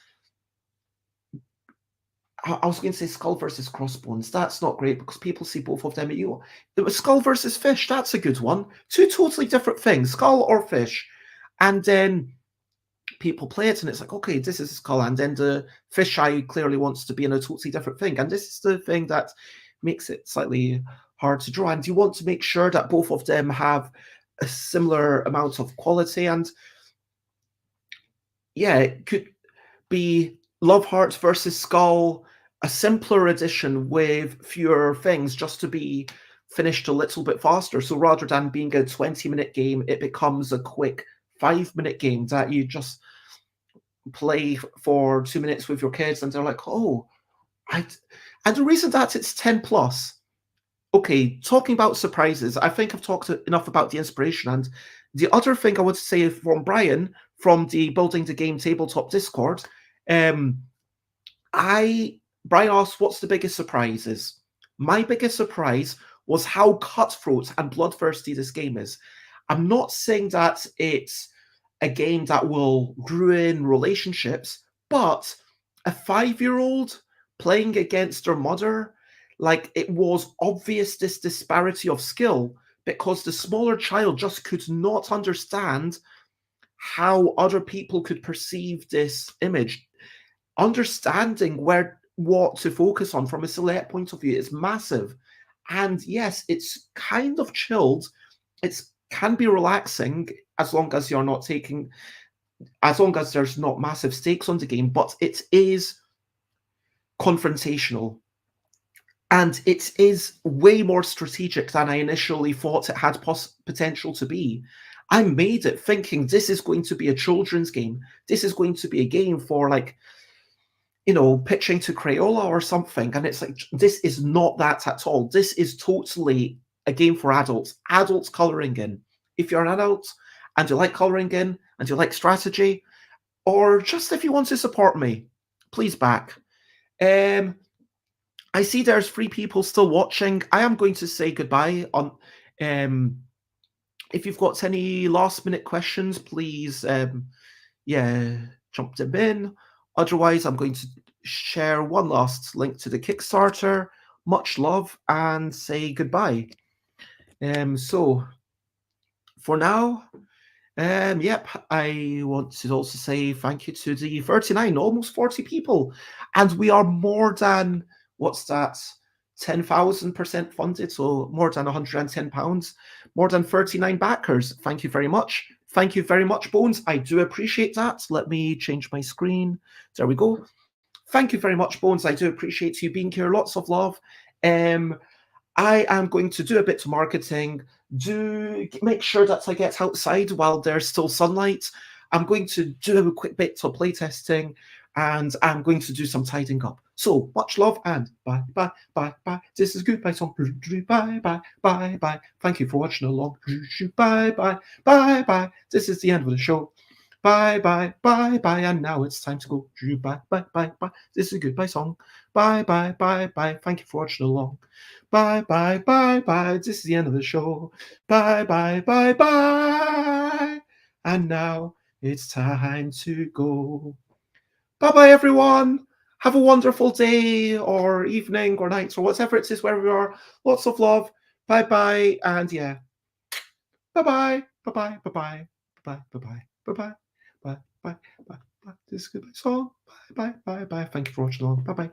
I was going to say Skull versus Crossbones. That's not great because people see both of them at you. It was Skull versus Fish. That's a good one. 2 totally different things, Skull or Fish. And then people play it and it's like, okay, this is a skull, and then the fish eye clearly wants to be in a totally different thing, and this is the thing that makes it slightly hard to draw. And you want to make sure that both of them have a similar amount of quality. And yeah, it could be Love Hearts versus Skull, a simpler edition with fewer things, just to be finished a little bit faster. So rather than being a 20-minute game, it becomes a quick 5-minute game that you just play for 2 minutes with your kids, and they're like, oh, and the reason that it's 10 plus. Okay, talking about surprises, I think I've talked enough about the inspiration. And the other thing I would say from Brian from the Building the Game tabletop Discord, Brian asked, what's the biggest surprises? My biggest surprise was how cutthroat and bloodthirsty this game is. I'm not saying that it's a game that will ruin relationships, but a 5-year-old playing against their mother, like, it was obvious this disparity of skill because the smaller child just could not understand how other people could perceive this image, understanding what to focus on from a silhouette point of view is massive. And yes, it's kind of chilled. It can be relaxing as long as you're not taking, as long as there's not massive stakes on the game, but it is confrontational. And it is way more strategic than I initially thought it had potential to be. I made it thinking this is going to be a children's game. This is going to be a game for, like, you know, pitching to Crayola or something. And it's like, this is not that at all. This is totally a game for adults colouring in. If you're an adult and you like colouring in and you like strategy, or just if you want to support me, please back. I see there's 3 people still watching. I am going to say goodbye. If you've got any last minute questions, please, jump them in. Otherwise, I'm going to share one last link to the Kickstarter. Much love and say goodbye. So for now, I want to also say thank you to the 39, almost 40 people. And we are more than, what's that, 10,000% funded, so more than £110, more than 39 backers. Thank you very much. Thank you very much, Bones. I do appreciate that. Let me change my screen. There we go. Thank you very much, Bones. I do appreciate you being here. Lots of love. I am going to do a bit of marketing. Do make sure that I get outside while there's still sunlight. I'm going to do a quick bit of playtesting, and I'm going to do some tidying up. So much love and bye, bye, bye, bye. This is Goodbye Song. Bye, bye, bye, bye. Thank you for watching along. Bye, bye, bye, bye. This is the end of the show. Bye, bye, bye, bye. And now it's time to go. Bye, bye, bye, bye. This is Goodbye Song. Bye, bye, bye, bye. Thank you for watching along. Bye, bye, bye, bye. This is the end of the show. Bye, bye, bye, bye. And now it's time to go. Bye, bye, everyone. Have a wonderful day or evening or night or whatever it is wherever you are. Lots of love. Bye, bye. And yeah. Bye, bye. Bye, bye. Bye, bye. Bye, bye. Bye, bye. Bye, bye. Bye, bye. Bye, bye. This is Goodbye Song. Bye, bye, bye, bye. Thank you for watching along. Bye, bye.